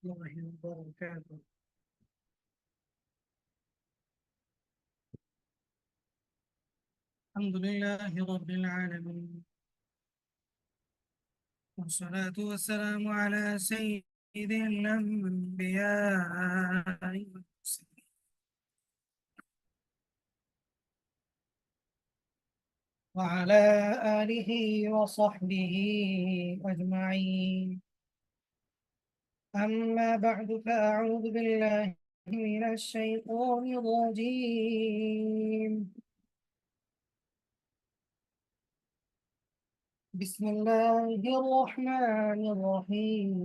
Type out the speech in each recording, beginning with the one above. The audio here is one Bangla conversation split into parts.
الله وبركاته. الحمد لله رب العالمين، والصلاة والسلام على سيد الأنبياء والمرسلين، وعلى آله وصحبه أجمعين. أما بعد فأعوذ بالله من الشيطان الرجيم. بسم الله الرحمن الرحيم.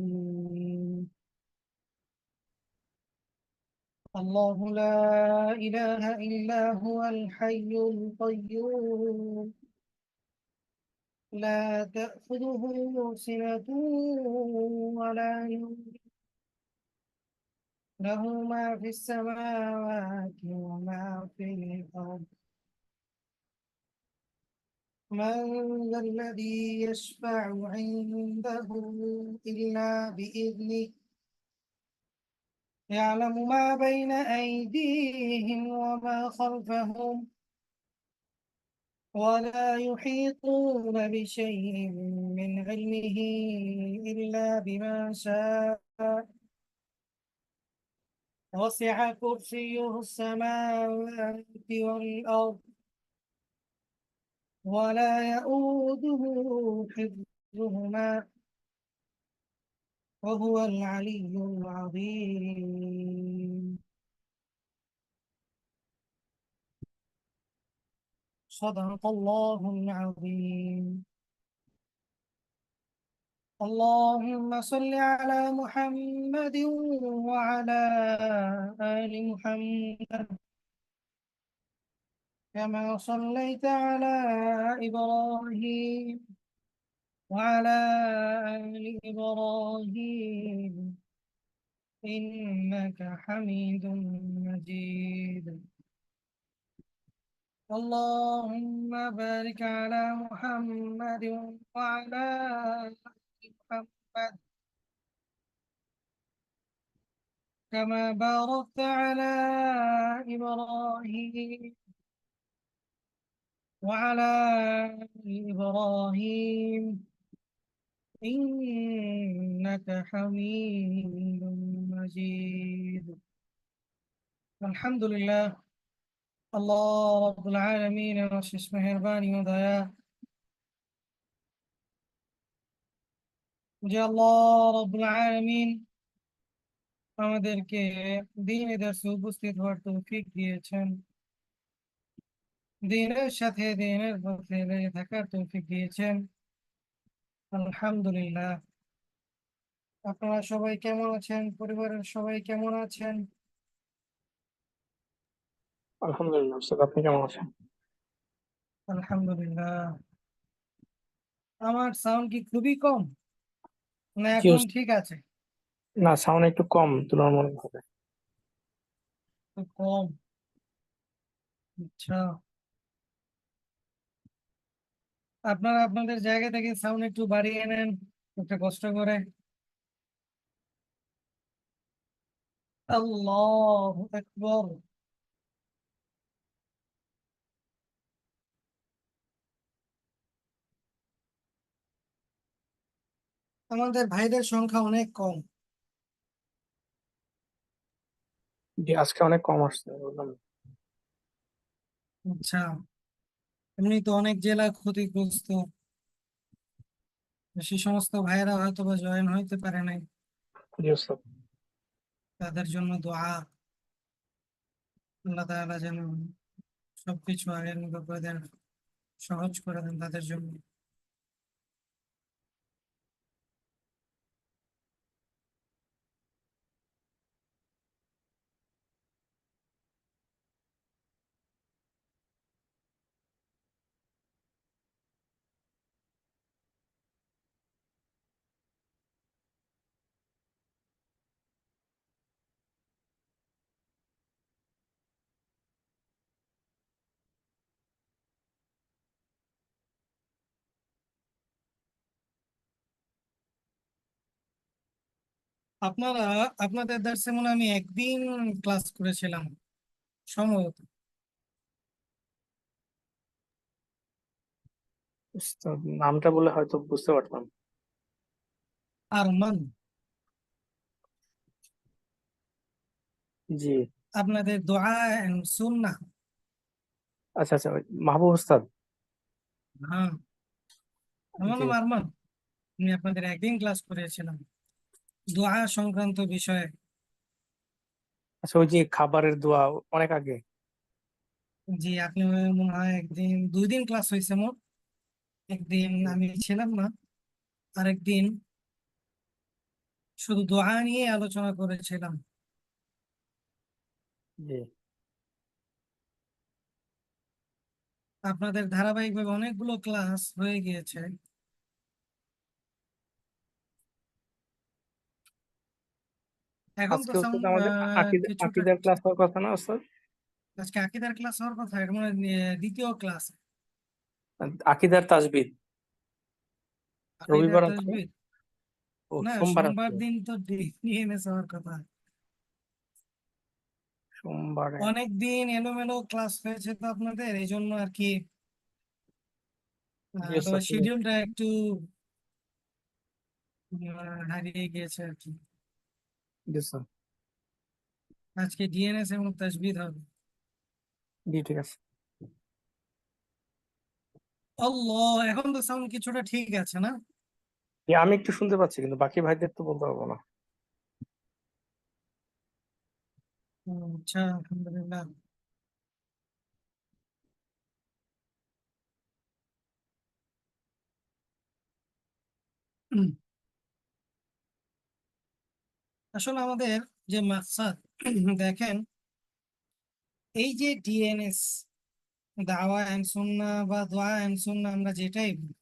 الله لا إله إلا هو الحي القيوم، لا تأخذه سنة ولا نوم، له ما في السماوات وما في الأرض. من ذا الذي يشفع عنده إلا بإذنه، يعلم ما بين أيديهم وما خلفهم، ولا يحيطون بشيء من علمه إلا بما شاء. وسع كرسيه السماوات والأرض، ولا يؤوده حفظهما، وهو العلي العظيم. صدق الله العظيم. اللهم صل على محمد وعلى آل محمد، كما صليت على إبراهيم وعلى آل إبراهيم إنك حميد مجيد. اللهم بارك على محمد وعلى آل محمد، كما باركت على إبراهيم وعلى آل إبراهيم إنك حميد مجيد. الحمد لله. الله رب العالمين অশেষ মেহেরবানি ও দয়া যে আল্লাহ রব্বুল আলামিন আমাদেরকে দ্বীনে দর্শে উপস্থিত হওয়ার তৌফিক দিয়েছেন, দ্বীনের সাথে দ্বীনের পথে লেগে থাকার তৌফিক দিয়েছেন। আলহামদুলিল্লাহ। আপনারা সবাই কেমন আছেন? পরিবারের সবাই কেমন আছেন? আলহামদুলিল্লাহ স্যার, আপনি কেমন আছেন? আলহামদুলিল্লাহ। আমার সাউন্ড কি খুবই কম, না জি এখন ওস্তাদ। ঠিক আছে? না, সাউন্ড একটু কম তুলনামূলকভাবে। খুব কম। আচ্ছা, আপনারা আপনাদের জায়গা থেকে সাউন্ড একটু বাড়িয়ে নেন, একটু কষ্ট করে। আল্লাহু আকবার। আমাদের ভাইদের সংখ্যা অনেক কম। জি, আজকে অনেক কম আসছে বললাম। আচ্ছা, এমনি তো অনেক জেলা ক্ষতিগ্রস্ত, সে সমস্ত ভাইয়েরা হয়তো বা জয়েন হইতে পারে নাই। জি ওস্তাদ। তাদের জন্য দোয়া, আল্লাহ তাআলা যেন সবকিছু আগের মতো করে দেন, সহজ করে দেন তাদের জন্য। আপনারা আপনাদের দার্সে মনে হয় আমি একদিন ক্লাস করেছিলাম সম্ভবত। উস্তাদ নামটা বলে হয়তো বুঝতে পারতাম। আরমান। জি। আপনাদের দোয়া এন্ড সুন্নাহ। আচ্ছা আচ্ছা, ওই মাহবুব উস্তাদ। হ্যাঁ, আমার জি। নাম আরমান। আমি আপনাদের একদিন ক্লাস করেছিলাম দোয়া সংক্রান্ত বিষয়ে। আচ্ছা, ওই যে খাবারের দোয়া, অনেক আগে। জি, আপনি মনে হয় একদিন 2 দিন ক্লাস হয়েছে মোট। একদিন জি। আমি ছিলাম না, আরেকদিন শুধু দোয়া নিয়ে আলোচনা করেছিলাম। জি। আপনাদের ধারাবাহিকভাবে অনেকগুলো ক্লাস হয়ে গিয়েছে। এখন তো আজকে উস্তাদ আমাদের কিছুটা। আকীদার ক্লাস হওয়ার কথা না উস্তাদ? আজকে আকিদার ক্লাস হওয়ার কথা, এটা মনে হয় দ্বিতীয় ক্লাস। আকীদার তাজবিদ আকিদার রবিবার আছে। তাজবীর। ও, না, সোমবার সোমবার আছে। দিন তো ডিএনএস হওয়ার কথা। সোমবারে। অনেক দিন এলোমেলো ক্লাস হয়েছে তো আপনাদের, এই জন্য আর কি। জি তবে উস্তাদ, ঠিক আছে। শিডিউলটা একটু হারিয়ে গিয়েছে আর কি। জি উস্তাদ। আজকে ডিএনএস এবং তাজবীর হবে। জি ঠিক আছে। আল্লাহ, এখন তো সাউন্ড কিছুটা ঠিক আছে না? জি, আমি একটু শুনতে পাচ্ছি কিন্তু বাকি ভাইদের তো বলতে পারবো না। আচ্ছা, আলহামদুলিল্লাহ। উম, আসলে আমাদের যে মাকসাদ, দেখেন, এই যে ডিএনএস, দাওয়া এন্ড সুন্নাহ বা দোয়া এন্ড সুন্নাহ, আমরা যেটাই বলি,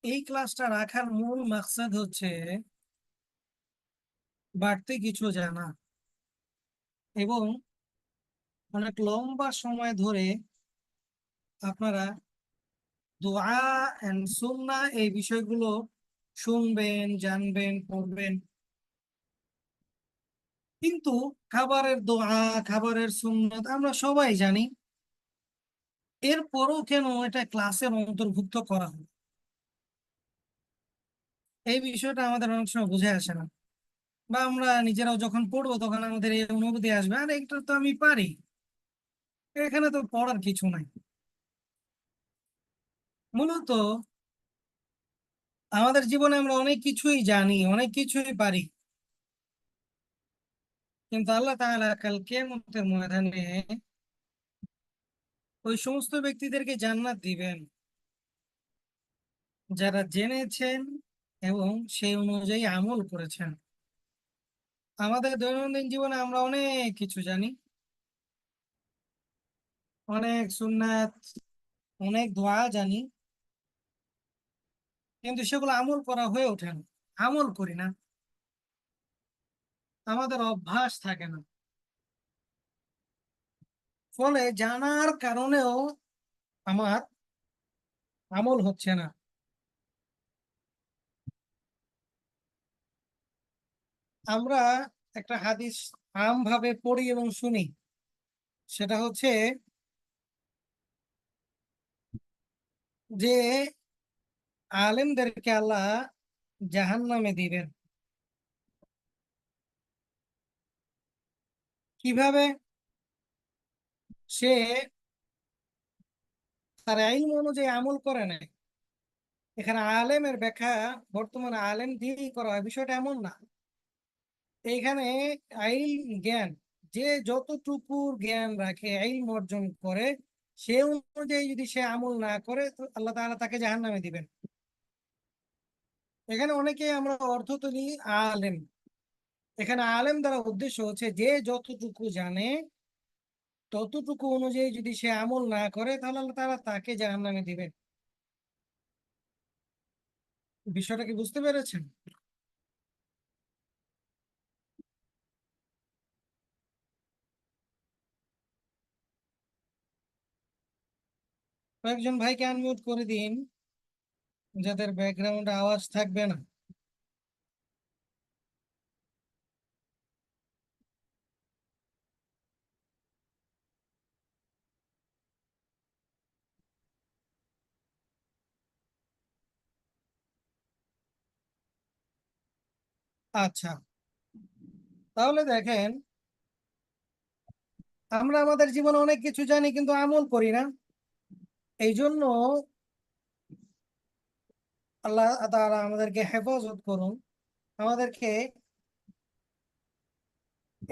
এই ক্লাসটা রাখার মূল মাকসাদ হচ্ছে বাড়তি কিছু জানা এবং অনেক লম্বা সময় ধরে আপনারা দোয়া এন্ড সুন্নাহ এই বিষয়গুলো শুনবেন, জানবেন, পড়বেন। কিন্তু খাবারের দোয়া, খাবারের সুন্নাত আমরা সবাই জানি, এরপরও কেন এটা ক্লাসের অন্তর্ভুক্ত করা হয়, এই বিষয়টা আমাদের অনেক সময় বুঝে আসে না। বা আমরা নিজেরাও যখন পড়বো তখন আমাদের এই অনুভূতি আসবে, আর এটা তো আমি পারি, এখানে তো পড়ার কিছু নাই। মূলত আমাদের জীবনে আমরা অনেক কিছুই জানি, অনেক কিছুই পারি, কিন্তু আল্লাহ তাআলা কাল কিয়ামতের ময়দানে ওই সমস্ত ব্যক্তিদেরকে জান্নাত দিবেন যারা জেনেছেন এবং সেই অনুযায়ী আমল করেছেন। আমাদের দৈনন্দিন জীবনে আমরা অনেক কিছু জানি, অনেক সুন্নাত, অনেক দোয়া জানি, কিন্তু সেগুলো আমল করা হয়ে ওঠে না, আমল করি না, আমাদের অভ্যাস থাকে না। ফলে জানার কারণেও আমার আমল হচ্ছে না। আমরা একটা হাদিস আম ভাবে পড়ি এবং শুনি, সেটা হচ্ছে যে আলেমদেরকে আল্লাহ জাহান্নামে দিবেন। কিভাবে? সে তার ইলম অনুযায়ী আমল করে নাই। এখানে আলেমের ব্যাখ্যা বর্তমানে আলেম দিয়েই করা হয়, বিষয়টা এমন না। এইখানে ইলম জ্ঞান, যে যতটুকু জ্ঞান রাখে, ইলম অর্জন করে, সে অনুযায়ী যদি সে আমল না করে তো আল্লাহ তাআলা তাকে জাহান্নামে দিবেন। এখানে অনেকে আমরা অর্থ তুলি আলেম। এখানে আলেম দ্বারা উদ্দেশ্য হচ্ছে যে যতটুকু জানে ততটুকু অনুযায়ী যদি সে আমল না করে তাহলে আল্লাহ তাআলা তাকে জাহান্নামে দিবেন। বিষয়টা কি বুঝতে পেরেছেন? কয়েকজন ভাইকে আনমিউট করে দিন, যাদের ব্যাকগ্রাউন্ডে আওয়াজ থাকবে না। আচ্ছা, তাহলে দেখেন, আমরা আমাদের জীবনে অনেক কিছু জানি কিন্তু আমল করি না। এই জন্য আল্লাহ তাআলা আমাদেরকে হেফাজত করুন, আমাদেরকে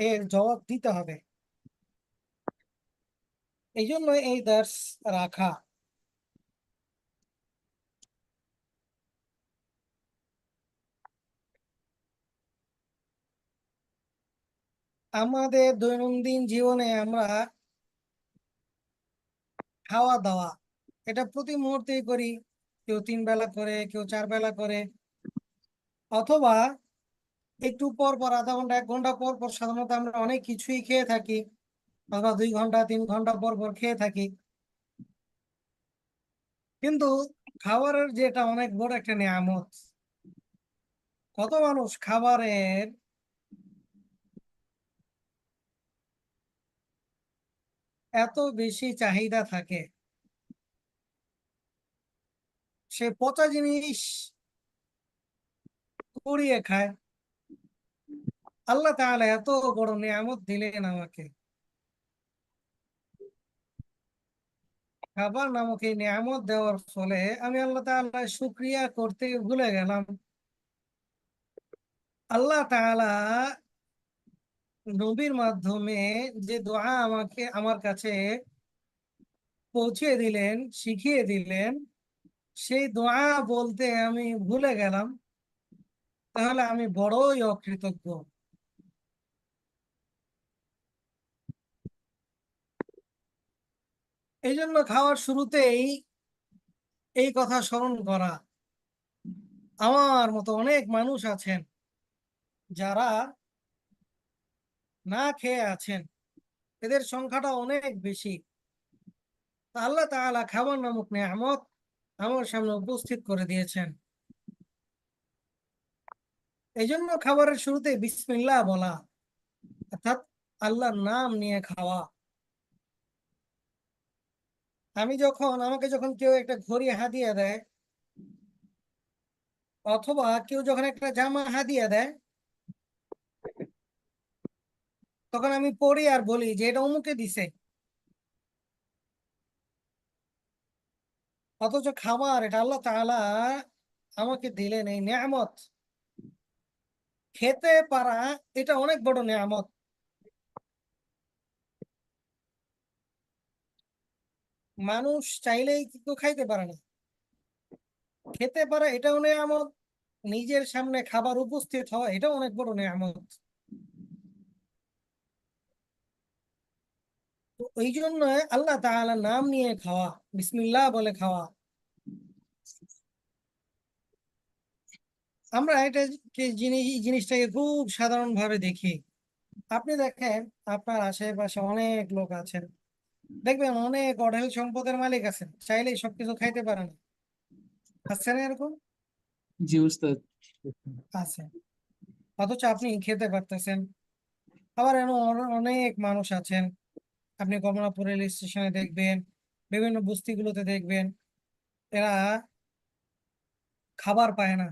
এর জবাব দিতে হবে। এই জন্য এই দার্স রাখা। আমাদের দৈনন্দিন জীবনে আমরা খাওয়া দাওয়া এটা প্রতি মুহূর্তেই করি। কেউ 3 বেলা করে, কেউ 4 বেলা করে, অথবা একটু পর পর, আধা ঘন্টা 1 ঘন্টা পর পর সাধারণত আমরা অনেক কিছুই খেয়ে থাকি, অথবা 2 ঘন্টা 3 ঘন্টা পর পর খেয়ে থাকি। কিন্তু খাবারের যে এটা অনেক বড় একটা নিয়ামত। কত মানুষ খাবারের এত বেশি চাহিদা থাকে, সে পচা জিনিস কুড়িয়ে খায়। আল্লাহ তাআলা এত বড় নিয়ামত দিলেন আমাকে, খাবার নামক এই নিয়ামত দেওয়ার ফলে আমি আল্লাহ তাআলা শুকরিয়া করতে ভুলে গেলাম। আল্লাহ তাআলা নবীর মাধ্যমে যে দোয়া আমাকে আমার কাছে পৌঁছে দিলেন, শিখিয়ে দিলেন, সেই দোয়া বলতে আমি ভুলে গেলাম, তাহলে আমি বড়ই অকৃতজ্ঞ। এই জন্য খাওয়ার শুরুতেই এই কথা স্মরণ করা। আমার মতো অনেক মানুষ আছেন যারা না খেয়ে আছেন, এদের সংখ্যাটা অনেক বেশি। তা আল্লাহ তাআলা খাবার নামক নিয়ামত আমার সামনে উপস্থিত করে দিয়েছেন। এই জন্য খাবারের শুরুতে বিসমিল্লাহ বলা, অর্থাৎ আল্লাহর নাম নিয়ে খাওয়া। আমাকে যখন কেউ একটা ঘড়ি হাদিয়া দেয়, অথবা কেউ যখন একটা জামা হাদিয়া দেয়, তখন আমি পড়ি আর বলি যে এটা অমুকে দিছে। অথচ খাবার এটা আল্লাহ তাআলা আমাকে দিলেন এই নিয়ামত। খেতে পারা এটা অনেক বড় নিয়ামত। মানুষ চাইলেই কিন্তু খাইতে পারে না। খেতে পারা এটাও নিয়ামত, নিজের সামনে খাবার উপস্থিত হওয়া এটাও অনেক বড় নিয়ামত। তো ওই জন্য আল্লাহ তাআলার নাম নিয়ে খাওয়া, বিসমিল্লাহ বলে খাওয়া। আমরা জিনিসটাকে খুব সাধারণ ভাবে দেখি। আপনি দেখেন, আপনার আশেপাশে অনেক লোক আছেন, দেখবেন অনেক অঢেল সম্পদের মালিক আছেন, চাইলেই সবকিছু খাইতে পারে না। আছে না এরকম? জি উস্তাদ। আছে। অথচ আপনি খেতে পারতেছেন। আবার এমন অনেক মানুষ আছেন, আপনি কমলাপুর রেল স্টেশনে দেখবেন, বিভিন্ন বস্তিগুলোতে দেখবেন, এরা খাবার পায় না।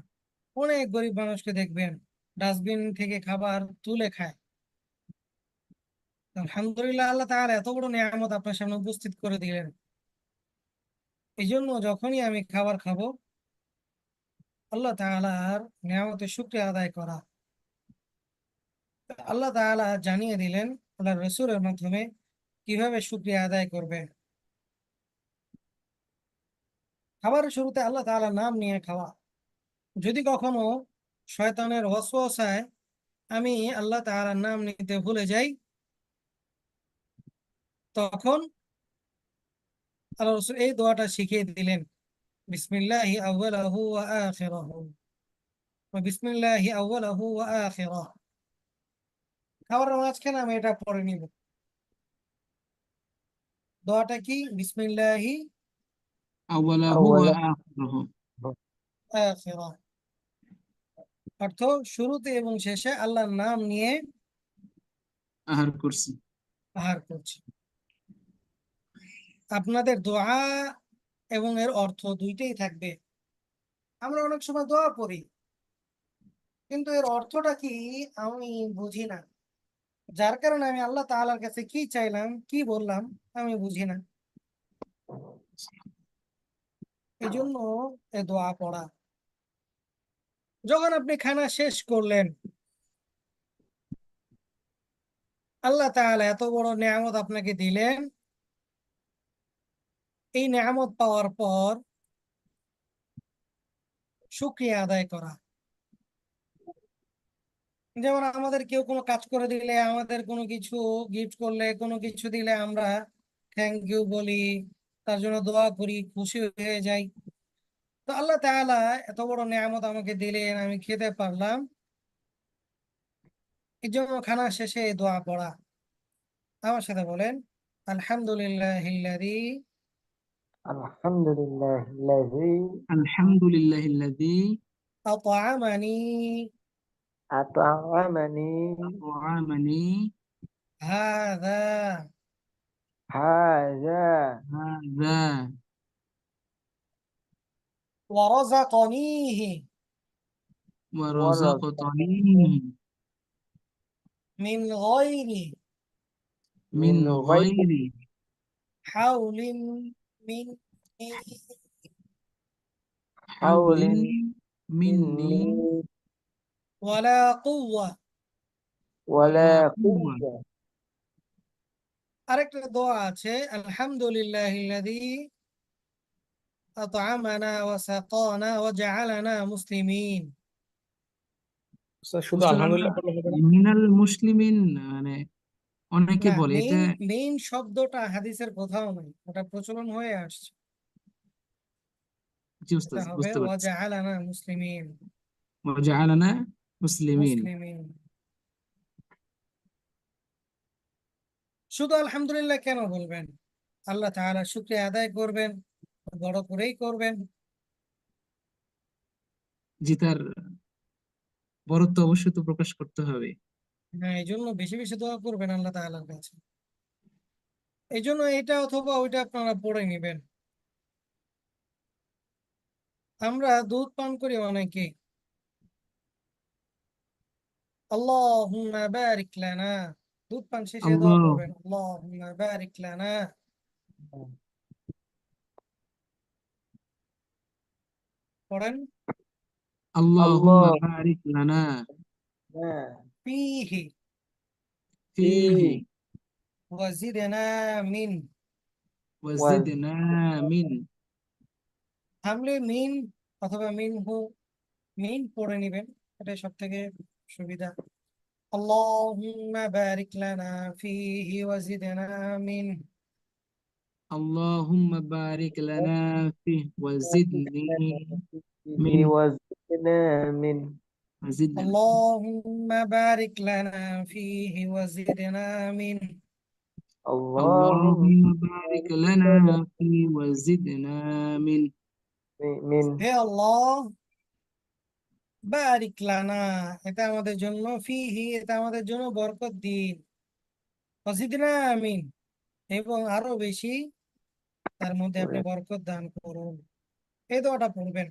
অনেক গরিব মানুষকে দেখবেন ডাস্টবিন থেকে খাবার তুলে খায়। আলহামদুলিল্লাহ, আল্লাহ তাআলা এত বড় নিয়ামত আপনার সামনে উপস্থিত করে দিলেন। এই জন্য যখনই আমি খাবার খাবো, আল্লাহ তাআলার নিয়ামতের শুকরিয়া আদায় করা। আল্লাহ তাআলা জানিয়ে দিলেন আল্লাহ রসুলের মাধ্যমে কিভাবে শুকরিয়া আদায় করবে। খাবারের শুরুতে আল্লাহ তাআলার নাম নিয়ে খাওয়া। যদি কখনো শয়তানের ওয়াসওয়াসায় আমি আল্লাহ তাআলার নাম নিতে ভুলে যাই, তখন আল্লাহ রসুল এই দোয়াটা শিখিয়ে দিলেন, বিসমিল্লাহি আউওয়ালাহু ওয়া আখিরাহু, ওয়া বিসমিল্লাহি আউওয়ালাহু ওয়া আখিরাহু। খাবারের মাঝখানে আমি এটা পড়ে নিব। দোয়াটা কি? বিসমিল্লাহি আওয়ালাহু ওয়া أولا আখিরাহু। আখিরা অর্থ শুরুতে এবং শেষে আল্লাহর নাম নিয়ে আহার করছি। আহার করছি। আপনাদের দোয়া এবং এর অর্থ দুইটাই থাকবে। আমরা অনেক সময় দোয়া করি, কিন্তু এর অর্থটা কি আমি বুঝি না, যার কারণে আমি আল্লাহ তাআলার কাছে কি চাইলাম কি বললাম আমি বুঝি না। এই জন্য এ দোয়া পড়া। যখন আপনি খানা শেষ করলেন, আল্লাহ তাআলা এত বড় নেয়ামত আপনাকে দিলেন, এই নেয়ামত পাওয়ার পর শুকরিয়া আদায় করা। যেমন আমাদের কেউ কোনো কাজ করে দিলে, আমাদের কোনো কিছু গিফট করলে, কোনো কিছু দিলে আমরা থ্যাংক ইউ বলি, তার জন্য দোয়া করি, খুশি হয়ে যাই। তো আল্লাহ তাআলা এত বড় নেয়ামত আমাকে দিলেন, আমি খেতে পারলাম, এই জন্য খানা শেষে এই দোয়া পড়া। আমার সাথে বলেন, আলহামদুলিল্লাহিল্লাযী الحمد لله الذي আলহামদুলিল্লাহিল্লাযী আত'আমানী أطعمني আত'আমানী হাযা هذا হাযা ওয়া রাযাকানীহি ওয়া ورزقني রাযাকতানীহি মিন গায়রি মিন من غير গায়রি হাওলিন মিন্নী حول হাওলিন মিন্নি مني ওয়ালা কুওয়া। ওয়ালা ولا কুওয়া। قوة আরেকটা দোয়া আছে, আলহামদুলিল্লাহিল্লাযী আত'আমানা ওয়া সাকানা ওয়া জাআলানা মুসলিমিন। স্যার শুধু বুঝতে পারলাম না, আলহামদুলিল্লাহ পড়লে হবে না? মিনাল মুসলিমিন মানে অনেকে না, বলে এটা। মেইন মেইন শব্দটা হাদিসের কোথাও নেই, ওটা প্রচলন হয়ে আসছে। জি এটা উস্তাদ, হবে বুঝতে ওয়া পারছি। জাআলানা মুসলিমিন। ওয়া জাআলানা মুসলিমিন। মুসলিমিন। শুধু আলহামদুলিল্লাহ কেন বলবেন? আল্লাহ তাআলা শুকরিয়া আদায় করবেন, বড় করেই করবেন। জি, তার বরত্ব অবশ্যই তো প্রকাশ করতে হবে। হ্যাঁ, এই জন্য বেশি বেশি দোয়া করবেন আল্লাহ তাআলার কাছে। এই জন্য এটা অথবা ওইটা আপনারা পড়ে নেবেন। আমরা দুধ পান করি অনেকে, আল্লাহুম্মা বারিক লানা, দুধ পান শেষে দোয়া আল্লাহ করবেন, আল্লাহুম্মা বারিক লানা। পড়েন, আল্লাহুম্মা الله বারিক লানা ফিহি ফীহি فيه ওয়াজিদনা মিন। ওয়া জিদনা মিন। থামলে মিন অথবা মিনহু, মিন পড়ে নিবেন, এটা সব থেকে সুবিধা। আল্লাহুম্মা বারিক লানা ফিহি ওয়াজিদনা মিন। আল্লাহুম্মা বারিক লানা ফীহি ওয়া জিদনি মিন। فيه وزدنا من ওয়া জিদনা اللهم بارك لنا فيه وزدنا منه। اللهم আল্লাহুম্মা বারিক بارك লানা لنا ফীহি ওয়া জিদনা মিন। من হে আল্লাহ, বারিক লানা, এটা আমাদের জন্য, ফিহি, এটা আমাদের জন্য বরকত দিন, ওয়াজিদনা আমিন, এবং আরো বেশি তার মধ্যে আপনি বরকত দান করুন। এই দোয়াটা পড়বেন।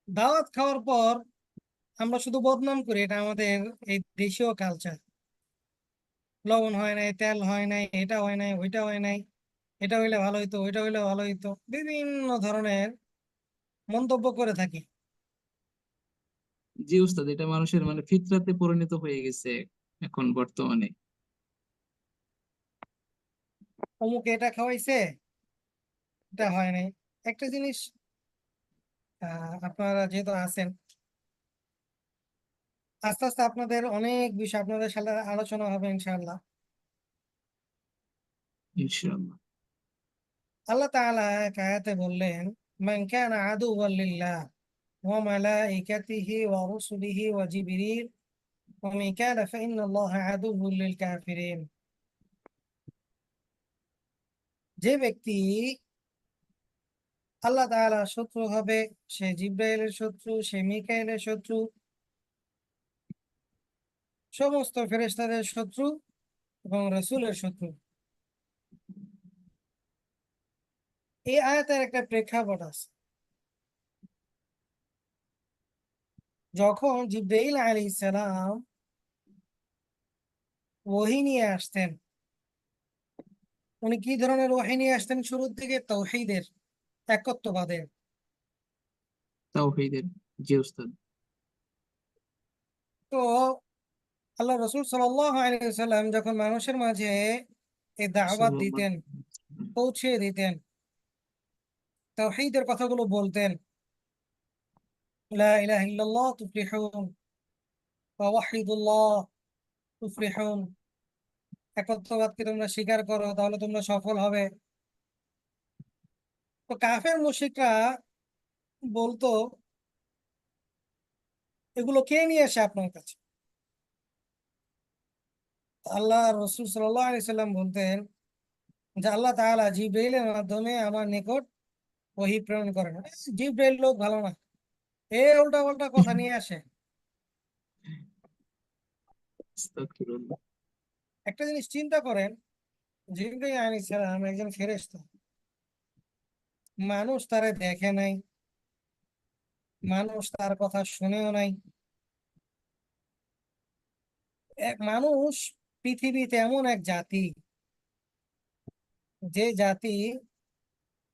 দাওয়াত খাওয়ার পর আমরা শুধু বদনাম করি, এটা আমাদের এই দেশীয় কালচার। লবণ হয় নাই, তেল হয় নাই, এটা হয় নাই, ওইটা হয় নাই, এটা হইলে ভালো হইতো, ওইটা হইলে ভালো হইতো, বিভিন্ন ধরনের মন্তব্য করে থাকি। জি উস্তাদ, এটা মানুষের মানে ফিতরাতে পরিণত হয়ে গেছে এখন বর্তমানে। অমুকে এটা খাওয়াইছে, এটা হয় নাই। একটা জিনিস, আপনারা যেহেতু আছেন, আস্তে আস্তে আপনাদের অনেক বিষয় আপনাদের সাথে আলোচনা হবে ইনশাআল্লাহ। ইনশাআল্লাহ। আল্লাহ তাআলা এক আয়াতে বললেন, মান কানা আদুওয়াল লিল্লাহ, وملائكته ورسله وجبريل وميكال فإن الله عدو للكافرين। যে ব্যক্তি আল্লাহ তাআলার শত্রু হবে, সে জিব্রাইলের শত্রু, সে মিকাইলের শত্রু, সমস্ত ফেরেশতাদের শত্রু এবং রাসূলের শত্রু। এই আয়াতের একটা প্রেক্ষাপট আছে। যখন জিব্রাইল আলাইহিস সালাম ওহী নিয়ে আসতেন, উনি কি ধরনের ওহী নিয়ে আসতেন? শুরুর দিকে তাওহীদের, একত্ববাদের। তাওহীদের। জি উস্তাদ। তো আল্লাহ রাসূল সাল্লাল্লাহু আলাইহি ওয়াসাল্লাম যখন মানুষের মাঝে এই দাওয়াত সাল্লাল্লাহু দিতেন, আলাইহি ওয়াসাল্লাম। পৌঁছে দিতেন, তাওহীদের কথাগুলো বলতেন, লা ইলাহা ইল্লাল্লাহ তুফলিহুন ওয়া ওয়াহিদুল্লাহ তুফলিহুন, একত্ববাদকে তোমরা স্বীকার করো তাহলে তোমরা সফল হবে। তো কাফের মুশরিকরা বলতো, এগুলো কে নিয়ে আসে আপনার কাছে? আল্লাহ রাসূল সাল্লাল্লাহু আলাইহি সাল্লাম বলতেন যে আল্লাহ তাআলা জিবরাইলের মাধ্যমে আমার নিকট ওহী প্রেরণ করেন। জিবরাইল লোক ভালো না, এ উল্টা পাল্টা কথা নিয়ে আসে। আস্তাগফিরুল্লাহ। একটা জিনিস চিন্তা করেন, জিবরাইল আলাইহিস সালাম একজন ফেরেশতা, মানুষ তারে দেখে নাই, মানুষ তার কথা শুনেও নাই। এক মানুষ পৃথিবীতে এমন এক জাতি, যে জাতি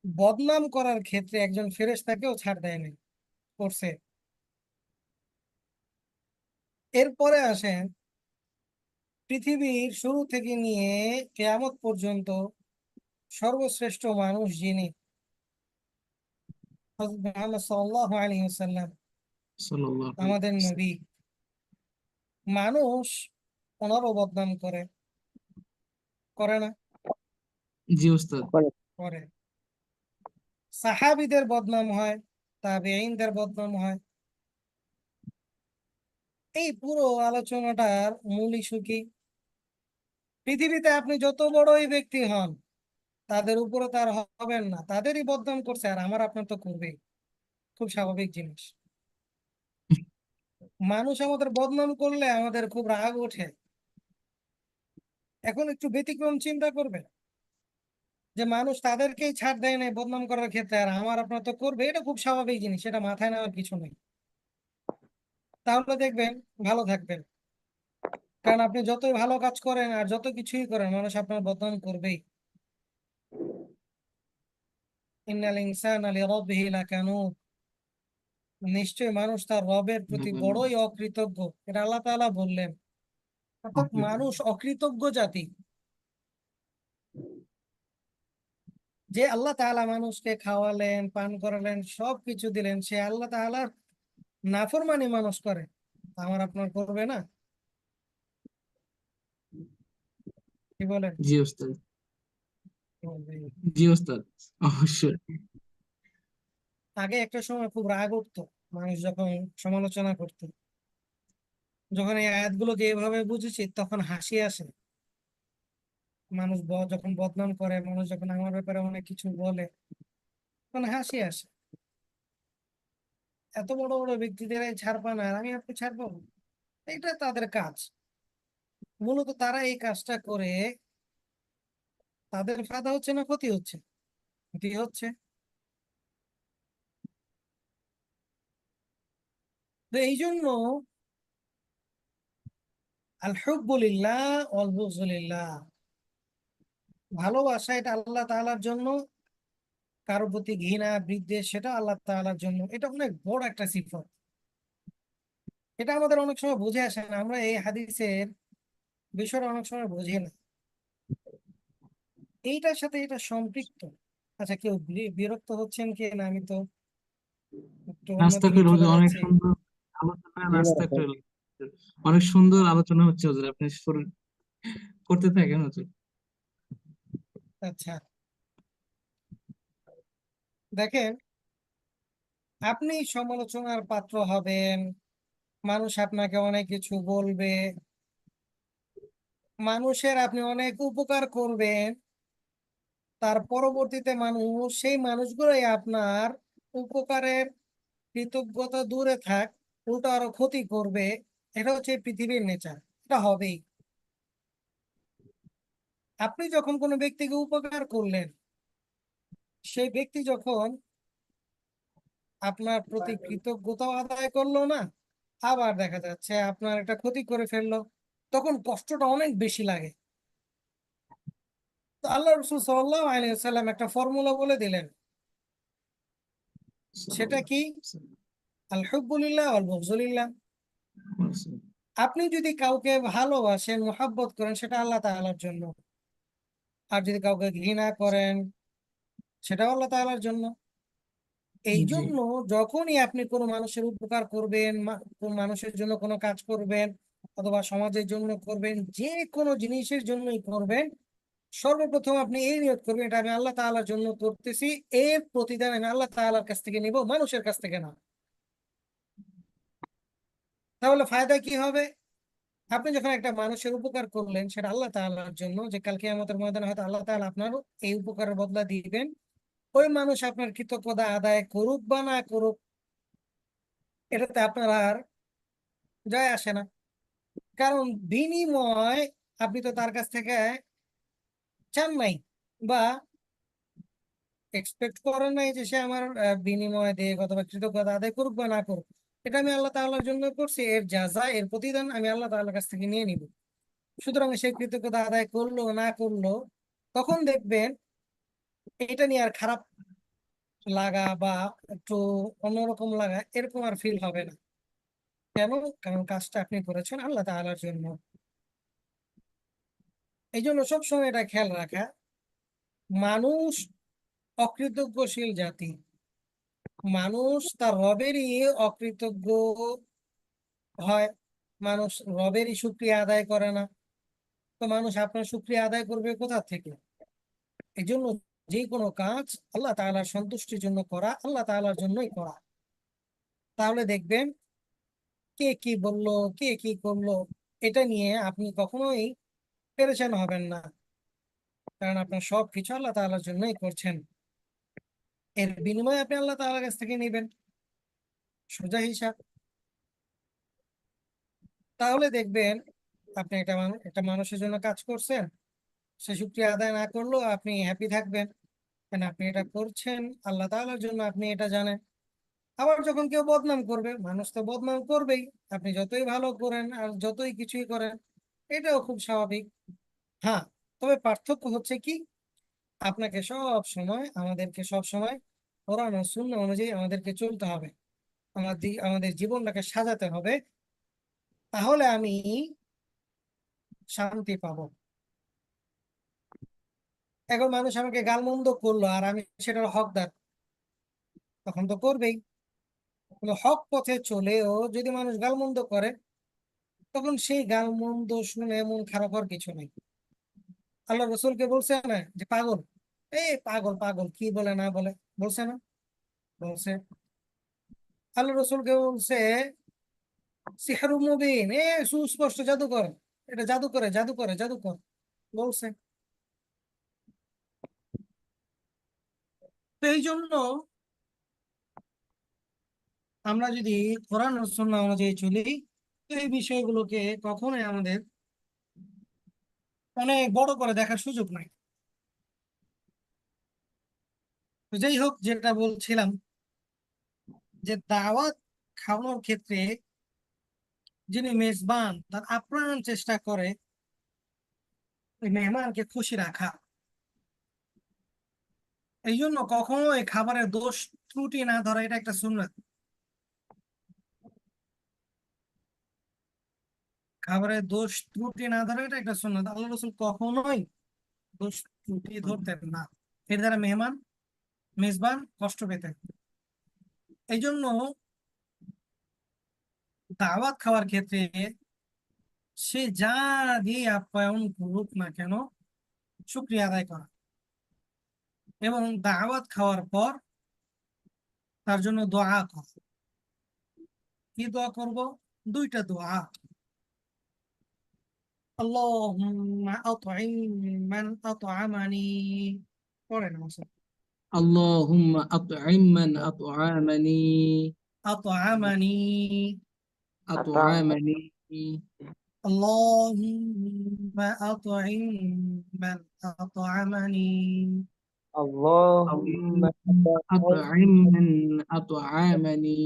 বদনাম করার ক্ষেত্রে একজন ফেরেশতাকেও ছাড় দেয় নাই, করছে। এরপরে আসেন পৃথিবীর শুরু থেকে নিয়ে কিয়ামত পর্যন্ত সর্বশ্রেষ্ঠ মানুষ যিনি, হযরত মুহাম্মদ সাল্লাল্লাহু আলাইহি ওয়াসাল্লাম, সাল্লাল্লাহু আলাইহি আমাদের ওয়াসাল্লাম। নবী। মানুষ ওনারও বদনাম করে, করে না? জি উস্তাদ। করে। সাহাবীদের বদনাম হয়, তাবেঈনদের বদনাম হয়। এই পুরো আলোচনাটার মূল ইস্যু কি? পৃথিবীতে আপনি যত বড়ই ব্যক্তি হন, তাদের উপরে তার হবেন না, তাদেরই বদনাম করছে, আর আমার আপনার তো করবেই। খুব স্বাভাবিক জিনিস। মানুষ আমাদের বদনাম করলে আমাদের খুব রাগ ওঠে। এখন একটু ব্যতিক্রম চিন্তা করবে, যে মানুষ তাদেরকেই ছাড় দেয় না বদনাম করার ক্ষেত্রে, আর আমার আপনার তো করবে, এটা খুব স্বাভাবিক জিনিস, এটা মাথায় নেওয়ার কিছু নেই। তাহলে দেখবেন ভালো থাকবেন। কারণ আপনি যতই ভালো কাজ করেন আর যত কিছুই করেন, মানুষ আপনার বদনাম করবেই। ইন্নাল ইনসানা লিরাব্বিহি লাকানুদ, নিশ্চয়ই মানুষ তার রবের প্রতি বড়ই অকৃতজ্ঞ। এটা আল্লাহ তাআলা বললেন। অর্থাৎ মানুষ অকৃতজ্ঞ জাতি। যে আল্লাহ তাআলা মানুষকে খাওয়ালেন, পান করালেন, সবকিছু দিলেন, সে আল্লাহ তাআলার নাফরমানি মানুষ করে, আমার আপনার করবে না? কি বলেন? জি উস্তাদ। করবেই। জি উস্তাদ। অবশ্যই। আগে একটা সময় খুব রাগ উঠতো মানুষ যখন সমালোচনা করতো। যখন এই আয়াতগুলোকে এভাবে বুঝেছি তখন হাসি আসে। মানুষ যখন বদনাম করে, মানুষ যখন আমার ব্যাপারে অনেক কিছু বলে, তখন হাসি আসে। এত বড় বড় ব্যক্তিদের ছাড় পান আর আমি আপনি ছাড় পাবো? এটা তাদের কাজ। মূলত তারা এই কাজটা করে, তাদের ফায়দা হচ্ছে না ক্ষতি হচ্ছে? ক্ষতি হচ্ছে। তো এই জন্য আল হুব্বু লিল্লাহ ওয়াল বুগযু লিল্লাহ, ভালোবাসা এটা আল্লাহ তাআলার জন্য, কারো প্রতি ঘৃণা বিদ্বেষ সেটা আল্লাহ তাআলার জন্য। এটা অনেক বড় একটা সিফত। এটা আমাদের অনেক সময় বুঝে আসে না, আমরা এই হাদিসের বিষয়টা অনেক সময় বুঝি না। এইটার সাথে এটা সম্পৃক্ত। আচ্ছা, কেউ বিরক্ত হচ্ছেন কি না? আমি তো একটু নাস্তা অন্যদিকে করে চলে হুজুর, অনেক যাচ্ছি। সুন্দর আলোচনা। নাস্তা করে অনেক সুন্দর আলোচনা হচ্ছে হুজুর, আপনি শুরু করতে থাকেন হুজুর। আচ্ছা, দেখেন, আপনি সমালোচনার পাত্র হবেন, মানুষ আপনাকে অনেক কিছু বলবে, মানুষের আপনি অনেক উপকার করবেন, তার পরবর্তীতে মানুষ সেই মানুষগুলোই আপনার উপকারের কৃতজ্ঞতা দূরে থাক, উল্টো আরো ক্ষতি করবে। এটা হচ্ছে পৃথিবীর নেচার, এটা হবেই। আপনি যখন কোনো ব্যক্তিকে উপকার করলেন, সেই ব্যক্তি যখন আপনার প্রতি কৃতজ্ঞতাও আদায় করলো না, আবার দেখা যাচ্ছে আপনার একটা ক্ষতি করে ফেললো, তখন কষ্টটা অনেক বেশি লাগে। তো আল্লাহ রসুল সাল্লাল্লাহু আলাইহি ওয়াসাল্লাম একটা ফর্মুলা বলে দিলেন, সেটা কি? আল হুব্বুলিল্লাহ ওয়াল বুগযুলিল্লাহ। আপনি যদি কাউকে ভালোবাসেন, মোহাব্বত করেন, সেটা আল্লাহ তাআলার জন্য। আর যদি কাউকে ঘৃণা করেন, সেটাও আল্লাহ তাআলার জন্য। এই জি। জন্য যখনই আপনি কোনো মানুষের উপকার করবেন, কোনো মানুষের জন্য কোনো কাজ করবেন, অথবা সমাজের জন্য করবেন, যে কোনো জিনিসের জন্যই করবেন, সর্বপ্রথম আপনি এই নিয়ত করবেন, এটা আমি আল্লাহ তাআলার জন্য করতেছি, এর প্রতিদান আমি আল্লাহ তাআলার কাছ থেকে নিব, মানুষের কাছ থেকে না। তাহলে ফায়দা কি হবে? আপনি যখন একটা মানুষের উপকার করলেন, সেটা আল্লাহ তাআলার জন্য, যে কালকে কিয়ামতের ময়দানে হয়তো আল্লাহ তাআলা আপনার এই উপকারের বদলা দিবেন। ওই মানুষ আপনার কৃতজ্ঞতা আদায় করুক বা না করুক, এটাতে আপনার আর যায় আসে না। কারণ বিনিময় আপনি তো তার কাছ থেকে চান নাই, বা এক্সপেক্ট করেন নাই যে সে আমার বিনিময় দিয়ে অথবা কৃতজ্ঞতা আদায় করুক বা না করুক। এটা আমি আল্লাহ তাআলার জন্য করছি, এর যাজা, এর প্রতিদান আমি আল্লাহ তাআলার কাছ থেকে নিয়ে নিব। সুতরাং সে কৃতজ্ঞতা আদায় করলো না করলো, তখন দেখবেন এটা নিয়ে আর খারাপ লাগা বা একটু অন্যরকম লাগা, এরকম আর ফিল হবে না। কেন? কারণ কাজটা আপনি করেছেন আল্লাহ তাআলার জন্য। এই জন্য সবসময় এটা খেয়াল রাখা, মানুষ অকৃতজ্ঞশীল জাতি। মানুষ তার রবেরই অকৃতজ্ঞ হয়, মানুষ রবেরই শুকরিয়া আদায় করে না। তো মানুষ আপনার শুকরিয়া আদায় করবে কোথা থেকে? এই জন্য যে কোনো কাজ আল্লাহ তাআলার সন্তুষ্টির জন্য করা, আল্লাহ তাআলার জন্যই করা। তাহলে দেখবেন কে কি বললো, কে কি করলো, এটা নিয়ে আপনি কখনোই পেরেশান হবেন না। কারণ আপনার সব কিছু আল্লাহ তাআলার জন্যই করছেন, এর বিনিময়ে আপনি আল্লাহ তাআলার কাছ থেকে নেবেন, সোজা হিসাব। তাহলে দেখবেন আপনি একটা মানুষের জন্য কাজ করছেন, সে শুকরিয়া আদায় না করলেও আপনি হ্যাপি থাকবেন, কারণ আপনি এটা করছেন আল্লাহ তাআলার জন্য, আপনি এটা জানেন। আবার যখন কেউ বদনাম করবে, মানুষ তো বদনাম করবেই, আপনি যতই ভালো করেন আর যতই কিছুই করেন, এটাও খুব স্বাভাবিক। হ্যাঁ, তবে পার্থক্য হচ্ছে কি, আপনাকে সব সময়, আমাদেরকে সব সময় কোরআন ও সুন্নাহ অনুযায়ী আমাদেরকে চলতে হবে, আমাদের জীবনটাকে সাজাতে হবে। তাহলে আমি শান্তি পাবো। এখন মানুষ আমাকে গালমন্দ করলো আর আমি সেটার হকদার, তখন তো করবেই। কিন্তু হক পথে চলেও যদি মানুষ গালমন্দ করে, তখন সেই গালমন্দ শুনে মন খারাপ হওয়ার কিছু নেই। আল্লাহ রসুলকে বলছে না যে পাগল, এই পাগল পাগল কি বলে না বলে, বলছে না? বলছে। আল্লাহ রসুলকে বলছে সিহরু মুবিন, সুস্পষ্ট জাদুকর, এটা জাদু করে জাদু করে জাদুকর, বলছে। তো এই জন্য আমরা যদি কোরআন ও সুন্নাহ অনুযায়ী চলি, তো এই বিষয়গুলোকে কখনোই আমাদের অনেক বড় করে দেখার সুযোগ নাই। তো যাই হোক, যেটা বলছিলাম, যে দাওয়াত খাওয়ানোর ক্ষেত্রে যিনি মেজবান, তার আপ্রাণ চেষ্টা করে ওই মেহমানকে খুশি রাখা। এই জন্য কখনো এই খাবারের দোষ ত্রুটি না ধরা, এটা একটা সুন্নাত। খাবারের দোষ ত্রুটি না ধরা, এটা একটা সুন্নাত। আল্লাহ রসুল কখনোই দোষ ত্রুটি ধরতেন না, এর দ্বারা মেজবান কষ্ট পেতেন। এই জন্য দাওয়াত খাওয়ার ক্ষেত্রে সে যা দিয়ে আপ্যায়ন করুক না কেন, শুকরিয়া আদায় করা, এবং দাওয়াত খাওয়ার পর তার জন্য দোয়া কর। কি দোয়া করব? দুইটা দোয়া। আল্লাহুম্মা আত'ইম মান আত'আমানি, পড়েন আমার সাথে। আল্লাহুম্মা আত'ইম মান আত'আমানি আত'আমানি। আত'আমানি আল্লাহুম্মা আত'ইম মান আত'আমানি। اللهم اللهم أطعم من أطعمني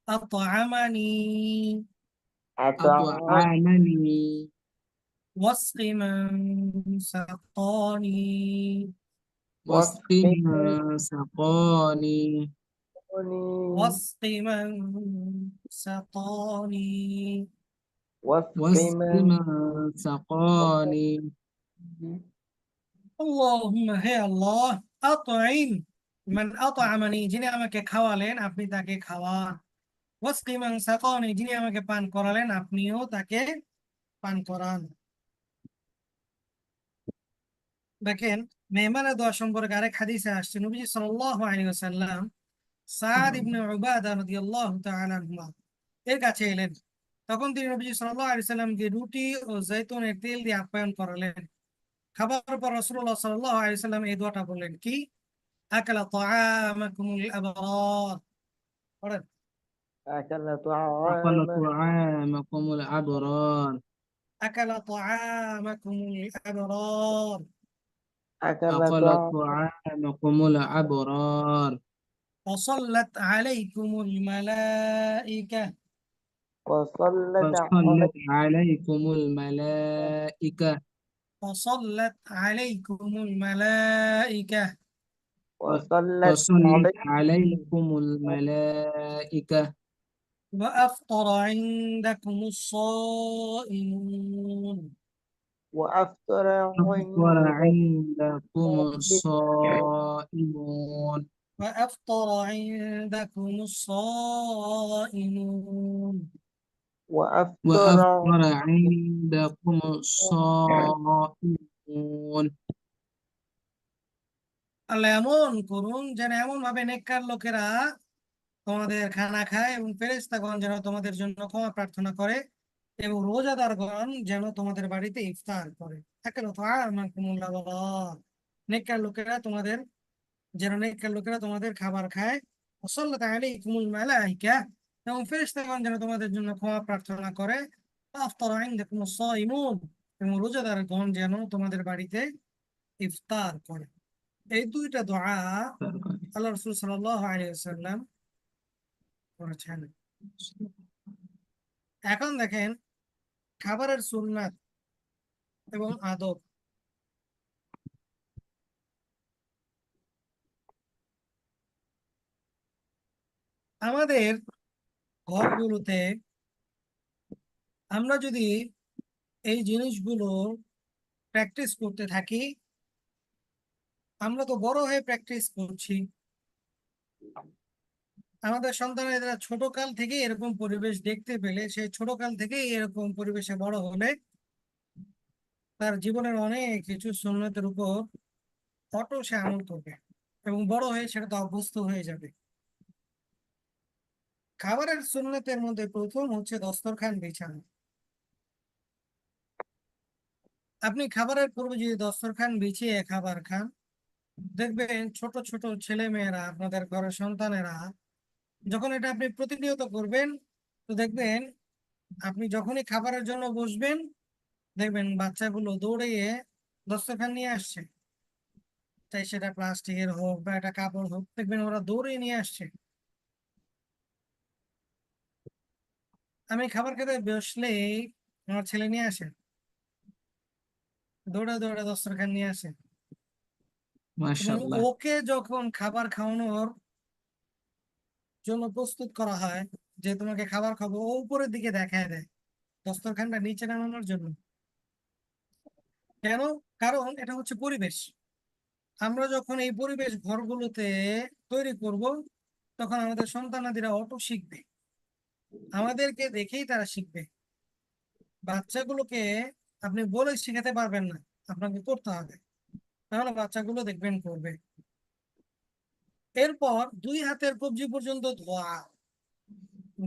আত'আমানি أطعم أطعمني واسق من سقاني. واسق واسقني من سقاني واسق من سقاني. واسق واسق من من سقاني اللهم হে আল্লাহ, আত'ইম মান আত'আমানি, যিনি আমাকে খাওয়ালেন আপনি তাকে খাওয়ান। ওয়াসকি মান সাকানি, যিনি আমাকে পান করালেন আপনিও তাকে পান করান। দেখেন, মেহমানের দোয়া সম্পর্কে আরেক হাদিসে আসছে, নবীজি সাল্লাল্লাহু আলাইহি ওয়াসাল্লাম সাদ ইবনে উবাদা রাদিয়াল্লাহু তাআলা আনহুমা এর কাছে এলেন। তখন তিনি নবীজি সাল্লাল্লাহু আলাইহি সাল্লামকে রুটি ও জৈতুনের তেল দিয়ে আপ্যায়ন করালেন। খাবার পর রাসূলুল্লাহ সাল্লাল্লাহু আলাইহি সাল্লাম এই দোয়াটা বললেন, কি? আকালা তাআমাকুমুল আবরার। পড়েন। أكل أقل طعام طعامكم الأبرار আকালা তাআমাকুমুল আবরার أكل أقل طعام طعامكم الأبرار وصلت عليكم الملائكة. وصلت وصلت عليكم الملائكة وصلت عليكم الملائكة وصلت وصلت عليكم عليكم الملائكة وأفطر عندكم الصائمون. وأفطر أفطر عند عندكم الصائمون وأفطر عندكم الصائمون. وأفطر وأفطر عندكم الصائمون আল্লাহ এমন করুন যেন এমন ভাবে নেককার লোকেরা তোমাদের খানা খায় এবং ফেরেশতাগণ যেন তোমাদের জন্য ক্ষমা প্রার্থনা করে এবং রোজাদারগণ যেন তোমাদের বাড়িতে ইফতার করে। একাল তাআমাকুমুল আবরার, নেককার লোকেরা তোমাদের, যেন নেককার লোকেরা তোমাদের খাবার খায়। ওয়াসাল্লাত আলাইকুমুল মালাইকা, এবং ফেরেশতাগণ যেন তোমাদের জন্য ক্ষমা প্রার্থনা করে। আফতারা ইনদাকুমুস সাইমুন, এবং রোজাদারগণ যেন তোমাদের বাড়িতে ইফতার করে। এই দুইটা দোয়া আল্লাহ রাসূল সাল্লাল্লাহু আলাইহি ওয়াসাল্লাম করেছেন। এখন দেখেন খাবারের সুন্নাত এবং আদব। আমাদের ঘরগুলোতে আমরা যদি এই জিনিসগুলো প্র্যাকটিস করতে থাকি, আমরা তো বড় হয়ে প্র্যাকটিস করছি। আমাদের সন্তানেরা ছোট কাল থেকে এরকম পরিবেশ দেখতে পেলে, সেই ছোট কাল থেকে এরকম পরিবেশে বড় হলে তার জীবনের অনেক কিছু সুন্নতের উপর অটো সে আমল করবে এবং বড় হয়ে সেটা তো অভ্যস্ত হয়ে যাবে। খাবারের সুন্নতের মধ্যে প্রথম হচ্ছে দস্তরখান বিছানো। আপনি খাবারের পূর্বে যদি দস্তরখান বিছিয়ে খাবার খান, দেখবেন ছোট ছোট ছেলে মেয়েরা, আপনাদের ঘরের সন্তানেরা, যখন এটা আপনি প্রতিনিয়ত করবেন, তো দেখবেন আপনি যখনই খাবারের জন্য বসবেন, দেখবেন বাচ্চাগুলো দৌড়িয়ে দস্তরখান নিয়ে আসছে। চাই সেটা প্লাস্টিকের হোক বা একটা কাপড় হোক, দেখবেন ওরা দৌড়িয়ে নিয়ে আসছে। আমি খাবার খেতে বসলেই আমার ছেলে নিয়ে আসে, দৌড়ে দৌড়ে দস্তরখান নিয়ে আসে। এবং মাশাআল্লাহ ওকে যখন খাবার খাওয়ানোর জন্য প্রস্তুত করা হয়, যে তোমাকে খাবার খাবো, ও উপরের দিকে দেখায় দেয় দস্তরখানটা নিচে নামানোর জন্য। কেন? কারণ এটা হচ্ছে পরিবেশ। আমরা যখন এই পরিবেশ ঘরগুলোতে তৈরি করব, তখন আমাদের সন্তানাদিরা অটো শিখবে, আমাদেরকে দেখেই তারা শিখবে। বাচ্চাগুলোকে আপনি বলে শেখাতে পারবেন না, আপনাকে করতে হবে, তাহলে বাচ্চাগুলো দেখবেন করবে। এরপর দুই হাতের কবজি পর্যন্ত ধোয়া,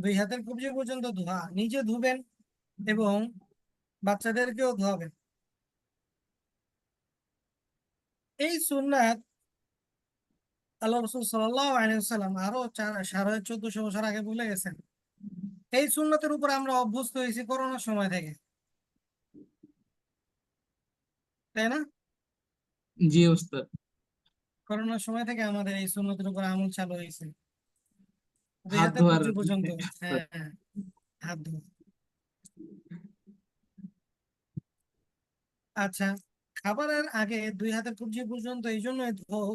দুই হাতের কবজি পর্যন্ত ধোয়া, নিজে ধুবেন এবং বাচ্চাদেরকেও ধোয়াবেন। এই সুন্নাত আল্লাহ রসুল সাল্লাল্লাহু আলাইহি ওয়াসাল্লাম আরো 1450 বছর আগে বলে গেছেন। এই সুন্নতের উপর আমরা অভ্যস্ত হয়েছি করোনার সময় থেকে, তাই না? জি ওস্তাদ। করোনার সময় থেকে আমাদের এই সুন্নতের উপর আমল চালু হয়েছে, দুই হাত হাতের ধোয়ার কবজি পর্যন্ত। ওস্তাদ। হ্যাঁ, হাত ধোয়া। আচ্ছা, খাবারের আগে দুই হাতের কবজি পর্যন্ত এই জন্য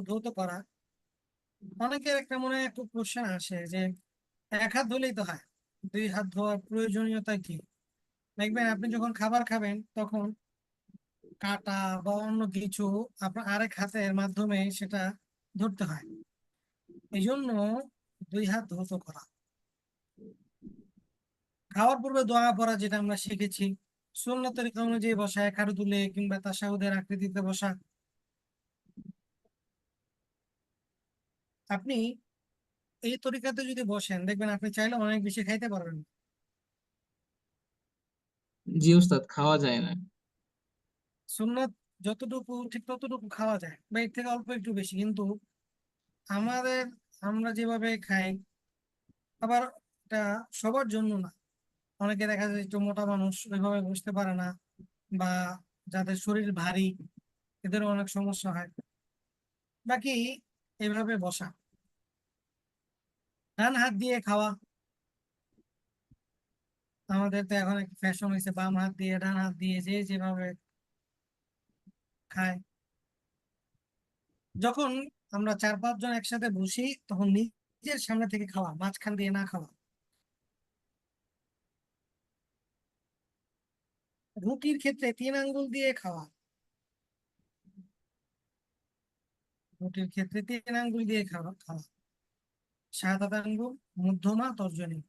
ধৌত করা। অনেকের একটা মনে একটু কোশ্চেন আসে যে এক হাত ধুলেই তো হয়, দুই হাত ধোয়ার প্রয়োজনীয়তা কি? দেখবেন আপনি যখন খাবার খাবেন তখন কাটা বা অন্য কিছু আপনার আরেক হাতের মাধ্যমে সেটা ধরতে হয়, এই জন্য দুই হাত ধৌত করা। খাওয়ার পূর্বে দোয়া পড়া, যেটা আমরা শিখেছি সুন্নত তরিকা অনুযায়ী বসা, এক হাঁটু তুলে কিংবা তাশাহুদের আকৃতিতে বসা। আপনি এই তরিকাতে যদি বসেন দেখবেন আপনি চাইলে অনেক বেশি খাইতে পারবেন। জি ওস্তাদ, খাওয়া যায় না। সুন্নত যতটুকু ঠিক ততটুকু খাওয়া যায় বা এর থেকে অল্প একটু বেশি, কিন্তু আমাদের আমরা যেভাবে খাই, আবার এটা সবার জন্য না। অনেকে দেখা যায় একটু মোটা মানুষ ওইভাবে বুঝতে পারে না, বা যাদের শরীর ভারী এদেরও অনেক সমস্যা হয়। বাকি এভাবে বসা, ডান হাত দিয়ে খাওয়া। আমাদের তো এখন একটা ফ্যাশন হয়েছে বাম হাত দিয়ে ডান হাত দিয়ে যে যেভাবে খায়। যখন আমরা 4-5 জন একসাথে বসি তখন নিজের সামনে থেকে খাওয়া, মাঝখান দিয়ে না খাওয়া। রুটির ক্ষেত্রে 3 আঙ্গুল দিয়ে খাওয়া, রুটির ক্ষেত্রে 3 আঙ্গুল দিয়ে খাওয়া খাওয়া। 7-8 আঙ্গুল, মধ্যমা, তর্জনী,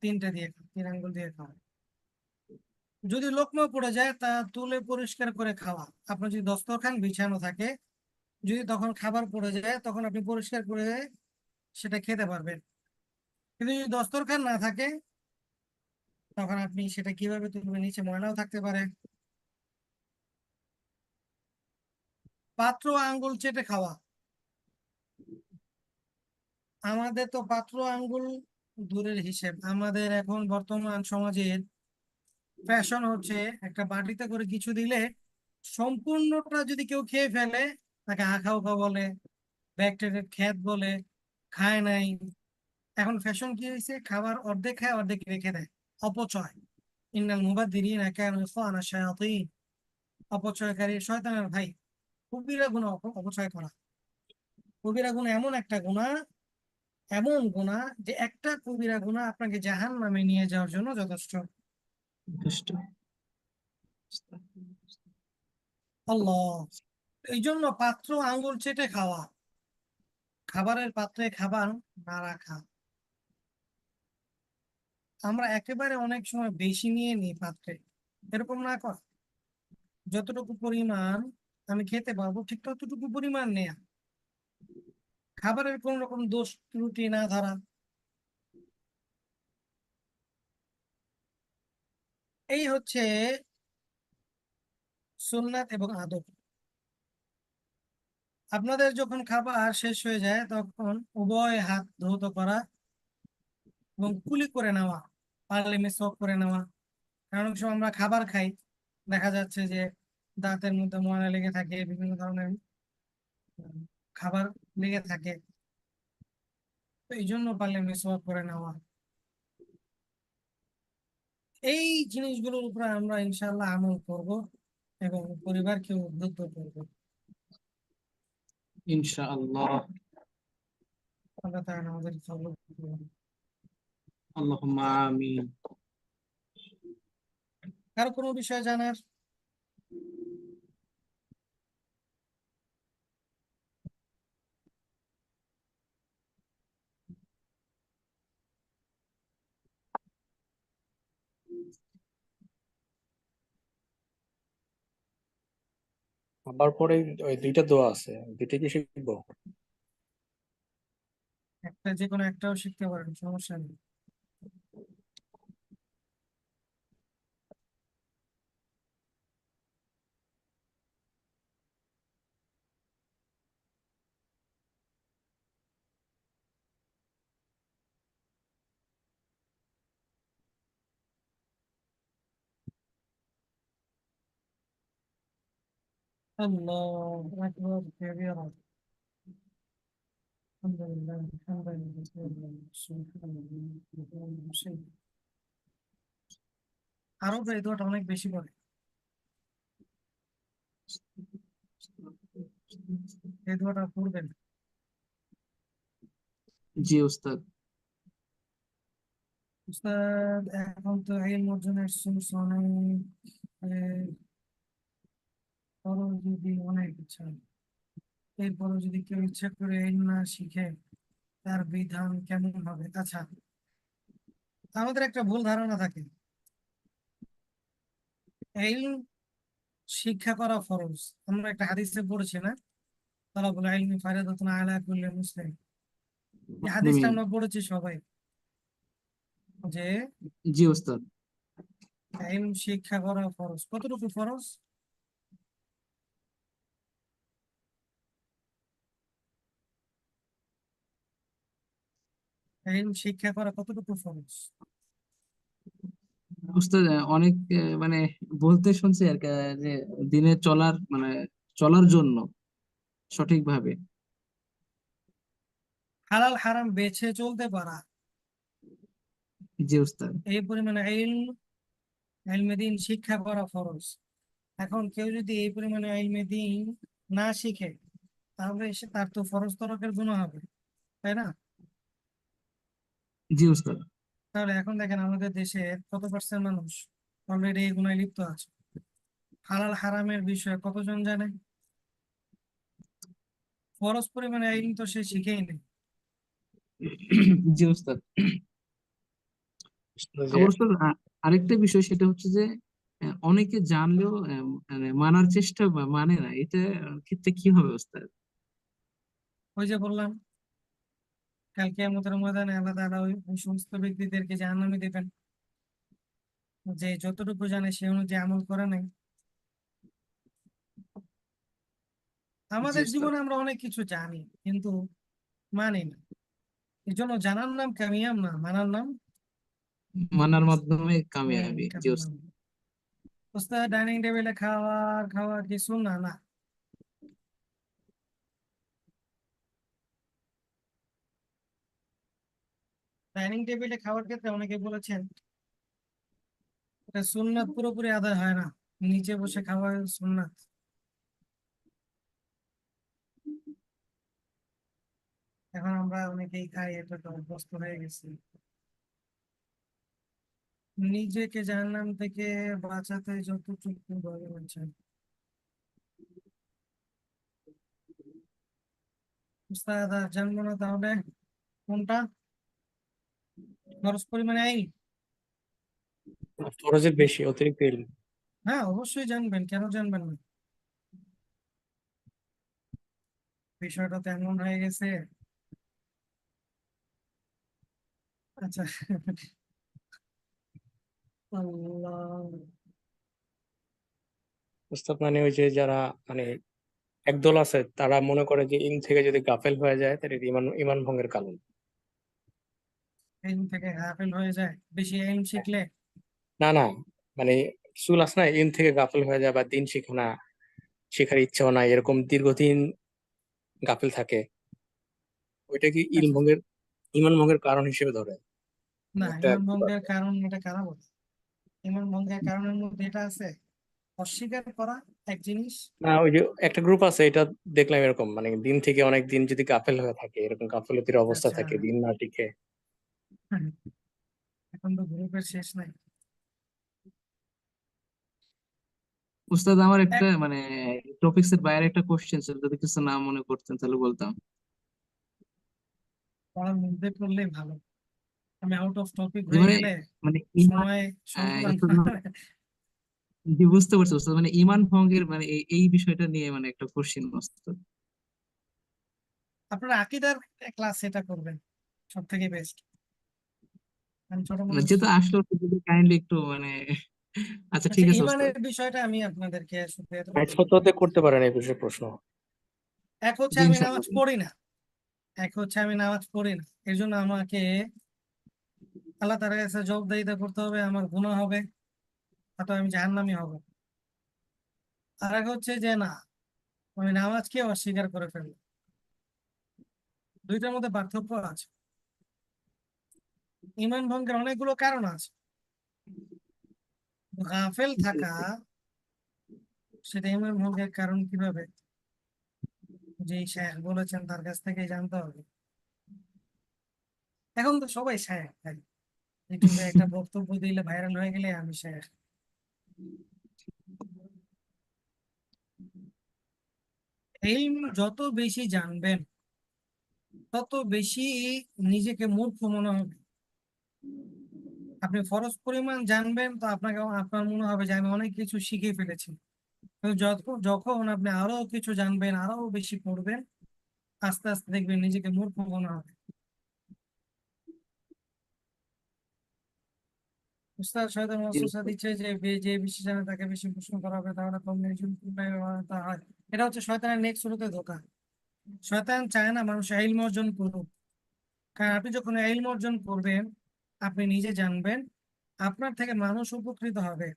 তিনটা দিয়ে খাওয়া, 3 আঙ্গুল দিয়ে খাওয়া। যদি লোকমা পড়ে যায় তা তুলে পরিষ্কার করে খাওয়া। আপনার যদি দস্তরখান বিছানো থাকে, যদি তখন খাবার পড়ে যায় তখন আপনি পরিষ্কার করে সেটা খেতে পারবেন। কিন্তু যদি দস্তরখান না থাকে তখন আপনি সেটা কিভাবে তুলবেন, নিচে ময়লাও থাকতে পারে। পাত্র আঙ্গুল চেটে খাওয়া। আমাদের তো পাত্র আঙ্গুল দূরের হিসেব, আমাদের এখন বর্তমান সমাজের ফ্যাশন হচ্ছে একটা বাটিতে করে কিছু দিলে সম্পূর্ণটা যদি কেউ খেয়ে ফেলে তাকে আখাও খা বলে, ব্যাকটেরিয়া খ্যাত বলে, খায় নাই। এখন ফ্যাশন কি হয়েছে, খাবার অর্ধেক খায় অর্ধেক রেখে দেয়, অপচয়। ইন্নাল মুবাদদিরিনা কানু ইখওয়ানা শায়াতিন, অপচয়কারী শয়তানের ভাই। কবিরা গুনাহ অপচয় করা। কবিরা গুনাহ এমন একটা গুনাহ, এমন গুনাহ যে একটা কবিরা গুনাহ আপনাকে জাহান্নামে নিয়ে যাওয়ার জন্য যথেষ্ট। যথেষ্ট। আল্লাহ, এই জন্য পাত্র আঙ্গুল চেটে খাওয়া, খাবারের পাত্রে খাবার না রাখা। আমরা একেবারে অনেক সময় বেশি নিয়ে নিই পাত্রে, এরকম না করা। যতটুকু পরিমাণ আমি খেতে পারবো ঠিক ততটুকু পরিমাণ নেয়া, খাবারের কোন রকম দোষ ত্রুটি না ধরা। এই হচ্ছে সুন্নাত এবং আদব। আপনাদের যখন খাবার শেষ হয়ে যায় তখন উভয় হাত ধৌত করা এবং কুলি করে নেওয়া, পারলে মিসওয়াক করে নেওয়া। কারণ অনেক সময় আমরা খাবার খাই, দেখা যাচ্ছে যে দাঁতের মধ্যে ময়লা লেগে থাকে, বিভিন্ন ধরনের উম, খাবার লেগে থাকে। তো এই জন্য পারলে মিসওয়াক করে নেওয়া। এই জিনিসগুলোর উপরে আমরা ইনশাআল্লাহ আমল করব এবং পরিবারকে উদ্বুদ্ধ করব। ইনশাআল্লাহ। আল্লাহ তাআলা আমাদের সফল করুন। আল্লাহুম্মা আমিন। কারো কোনো বিষয় জানার? আবার পরে ওই দুইটা দোয়া আছে, দুইটা কি শিখবো? একটা যে কোনো একটাও শিখতে পারেন, সমস্যা নেই। আল্লাহ আকবার কাবীরা। আলহামদুলিল্লাহ আলহামদুলিল্লাহ সুবহানাল্লাহ। আরো এই দোয়াটা অনেক বেশি পড়ে, এই দোয়াটা পড়বেন। জি ওস্তাদ। উস্তাদ এখন তো ইলম অর্জনের সোর্স অনেক, খরচ যদি অনেক ইচ্ছা, এরপরও যদি কেউ ইচ্ছা করে ইলম না শিখে তার বিধান কেমন হবে? আচ্ছা, আমাদের একটা ভুল ধারণা থাকে, ইলম শিক্ষা করা ফরজ। আমরা একটা হাদিসে পড়েছি না, তালাবুল ইলমি ফারিদাতুন আলা কুল্লি মুসলিম। এই হাদিসটা মুসলিমিন। আমরা পড়েছি সবাই, যে জি ওস্তাদ। ইলম শিক্ষা করা ফরজ। কতটুকু ফরজ? ইলম শিক্ষা করা কতটুকু ফরজ? ওস্তাদ অনেক মানে বলতে শুনছি আর কি, যে দিনে চলার মানে চলার জন্য সঠিকভাবে। হালাল হারাম বেছে চলতে পারা, জি ওস্তাদ। এই পরিমাণে ইলমে দ্বীন শিক্ষা করা ফরজ। এখন কেউ যদি এই পরিমাণে ইলমে দ্বীন না শিখে, তাহলে তার তো ফরজ তরকের গুনাহ হবে, তাই না? জি ওস্তাদ। তাহলে এখন দেখেন আমাদের দেশে কত পার্সেন্ট মানুষ অলরেডি এই গুনায় লিপ্ত আছে। হালাল হারামের বিষয়ে কতজন জানে? ফরজ পরিমাণে ইলম তো সে শিখেই নেই। জি ওস্তাদ। যে আবার ওস্তাদ আরেকটা বিষয় সেটা হচ্ছে যে অনেকে জানলেও মানে মানার চেষ্টা বা মানে না, এটা ক্ষেত্রে কি হবে ওস্তাদ? ওই যে বললাম, কাল কিয়ামতের ময়দানে আল্লাহ তাআলা ওই সমস্ত ব্যক্তিদেরকে জাহান্নামে দিবেন, যে যতটুকু জানে সে অনুযায়ী আমল করে নাই। জি আমাদের ওস্তাদ। জীবনে আমরা অনেক কিছু জানি কিন্তু মানি না। এই জন্য জানার নাম কামিয়াব না, মানার নাম মানার মাধ্যমে কামিয়াবি। জি কামিয়াব। ওস্তাদ। ওস্তাদ ডাইনিং টেবিলে খাওয়ার খাওয়া কি সুন্নাহ? না। ডাইনিং টেবিলে খাওয়ার ক্ষেত্রে অনেকে বলেছেন এটা সুন্নাত পুরোপুরি আদায় হয় না, নিচে বসে খাওয়া সুন্নাত। এখন আমরা অনেকেই খাই, এটা তো অভ্যস্ত হয়ে গেছি। নিজেকে জাহান্নাম থেকে বাঁচাতে যতটুকু বলেছেন উস্তাদ, আর জানবো না তাহলে কোনটা খরচ পরিমাণে আইন? ফরজের বেশি অতিরিক্ত ইলম। হ্যাঁ অবশ্যই জানবেন, কেন জানবেন না? বিষয়টা তো এমন হয়ে গেছে। আচ্ছা, আল্লাহ। বুঝতে মানে ওই যে যারা মানে একদল আছে তারা মনে করে যে ইলম থেকে যদি গাফেল হয়ে যায় তাহলে এটা ইমান ইমান ভঙ্গের কারণ। আইন থেকে গাফেল হয়ে যায় বেশি আইন শিখলে? না না, মানে সুল আছে না, ইলম থেকে গাফেল হয়ে যায় বা দিন শিখে না, শেখার ইচ্ছাও নাই, এরকম দীর্ঘদিন গাফেল থাকে, ওইটা কি ইলম আচ্ছা, ভঙ্গের ইমান ভঙ্গের কারণ হিসেবে ধরে? না, একটা ইমান ভঙ্গের কারণ এটা কারা বলে? ইমান ভঙ্গের কারণের মধ্যে এটা আছে, অস্বীকার করা এক জিনিস। না, ওই যে একটা গ্রুপ আছে এটা দেখলাম এরকম, মানে দিন থেকে অনেক দিন যদি গাফেল হয়ে থাকে, এরকম গাফিলতির অবস্থা আচ্ছা, থাকে, দিন না টিকে। এখন তো গ্রুপের শেষ নাই। উস্তাদ আমার এক একটা মানে টপিক্স এর বাইরে একটা কোশ্চেন ছিল, যদি কিছু না মনে করতেন তাহলে বলতাম। পড়ার মধ্যে পড়লেই ভালো, আমি আউট অফ টপিক যে হয়ে মানে গেলে মানে ইমান সময় স্বল্পতা। উস্তাদ জি বুঝতে পারছি উস্তাদ, মানে ইমান ভঙ্গের মানে এই বিষয়টা নিয়ে মানে একটা কোশ্চেন উস্তাদ। আপনারা আকীদার ক্লাস এটা করবেন, সব থেকে বেস্ট। আমি ছোট মানে মানুষ। যেহেতু আসলে ওটা যদি কাইন্ডলি একটু মানে আচ্ছা আচ্ছা, ঠিক আছে ওস্তাদ। ইমানের বিষয়টা আমি আপনাদেরকে শুধু মানে এতটুকু ছোট হতে করতে পারেন এই বিষয়ে প্রশ্ন। এক হচ্ছে জি আমি ইনশাআল্লাহ। নামাজ পড়ি না, এর জন্য আমাকে আল্লাহ তাআলার কাছে জবাবদিহিতা করতে হবে, আমার গুনাহ হবে, অথবা আমি জাহান্নামী হব। আর এক হচ্ছে যে না, আমি নামাজকে অস্বীকার করে ফেলবো। দুইটার মধ্যে পার্থক্য আছে। ঈমান ভঙ্গের অনেকগুলো কারণ আছে। গাফেল থাকা, সেটা ঈমান ভঙ্গের কারণ কিভাবে, যে শেখ বলেছেন তার কাছ থেকে জানতে হবে। এখন তো সবাই শেখ ভাই, ইউটিউবে একটা বক্তব্য দিলে ভাইরাল হয়ে গেলে আমি শেখ। ইলম যত বেশি জানবেন তত বেশি নিজেকে মূর্খ মনে হবে। আপনি ফরজ পরিমাণ জানবেন তো আপনার মনে হবে যে আমি অনেক কিছু শিখে ফেলেছি। তো যখন আপনি আরো কিছু জানবেন, আরো বেশি পড়বেন, আস্তে আস্তে দেখবেন নিজেকে মূর্খ মনে হবে। উস্তাদ শয়তান জি ওয়াসওয়াসা উস্তাদ। দিচ্ছে যে যে বেশি জানে তাকে বেশি প্রশ্ন করা হবে, তাহলে কম্বিনেশন তা হয়। এটা হচ্ছে শয়তানের নেক্সট শুরুতে ধোঁকা। শয়তান চায় না মানুষ ইলম অর্জন করুক। কারণ আপনি যখন ইলম অর্জন করবেন, আপনি নিজে জানবেন, আপনার থেকে মানুষ উপকৃত হবে।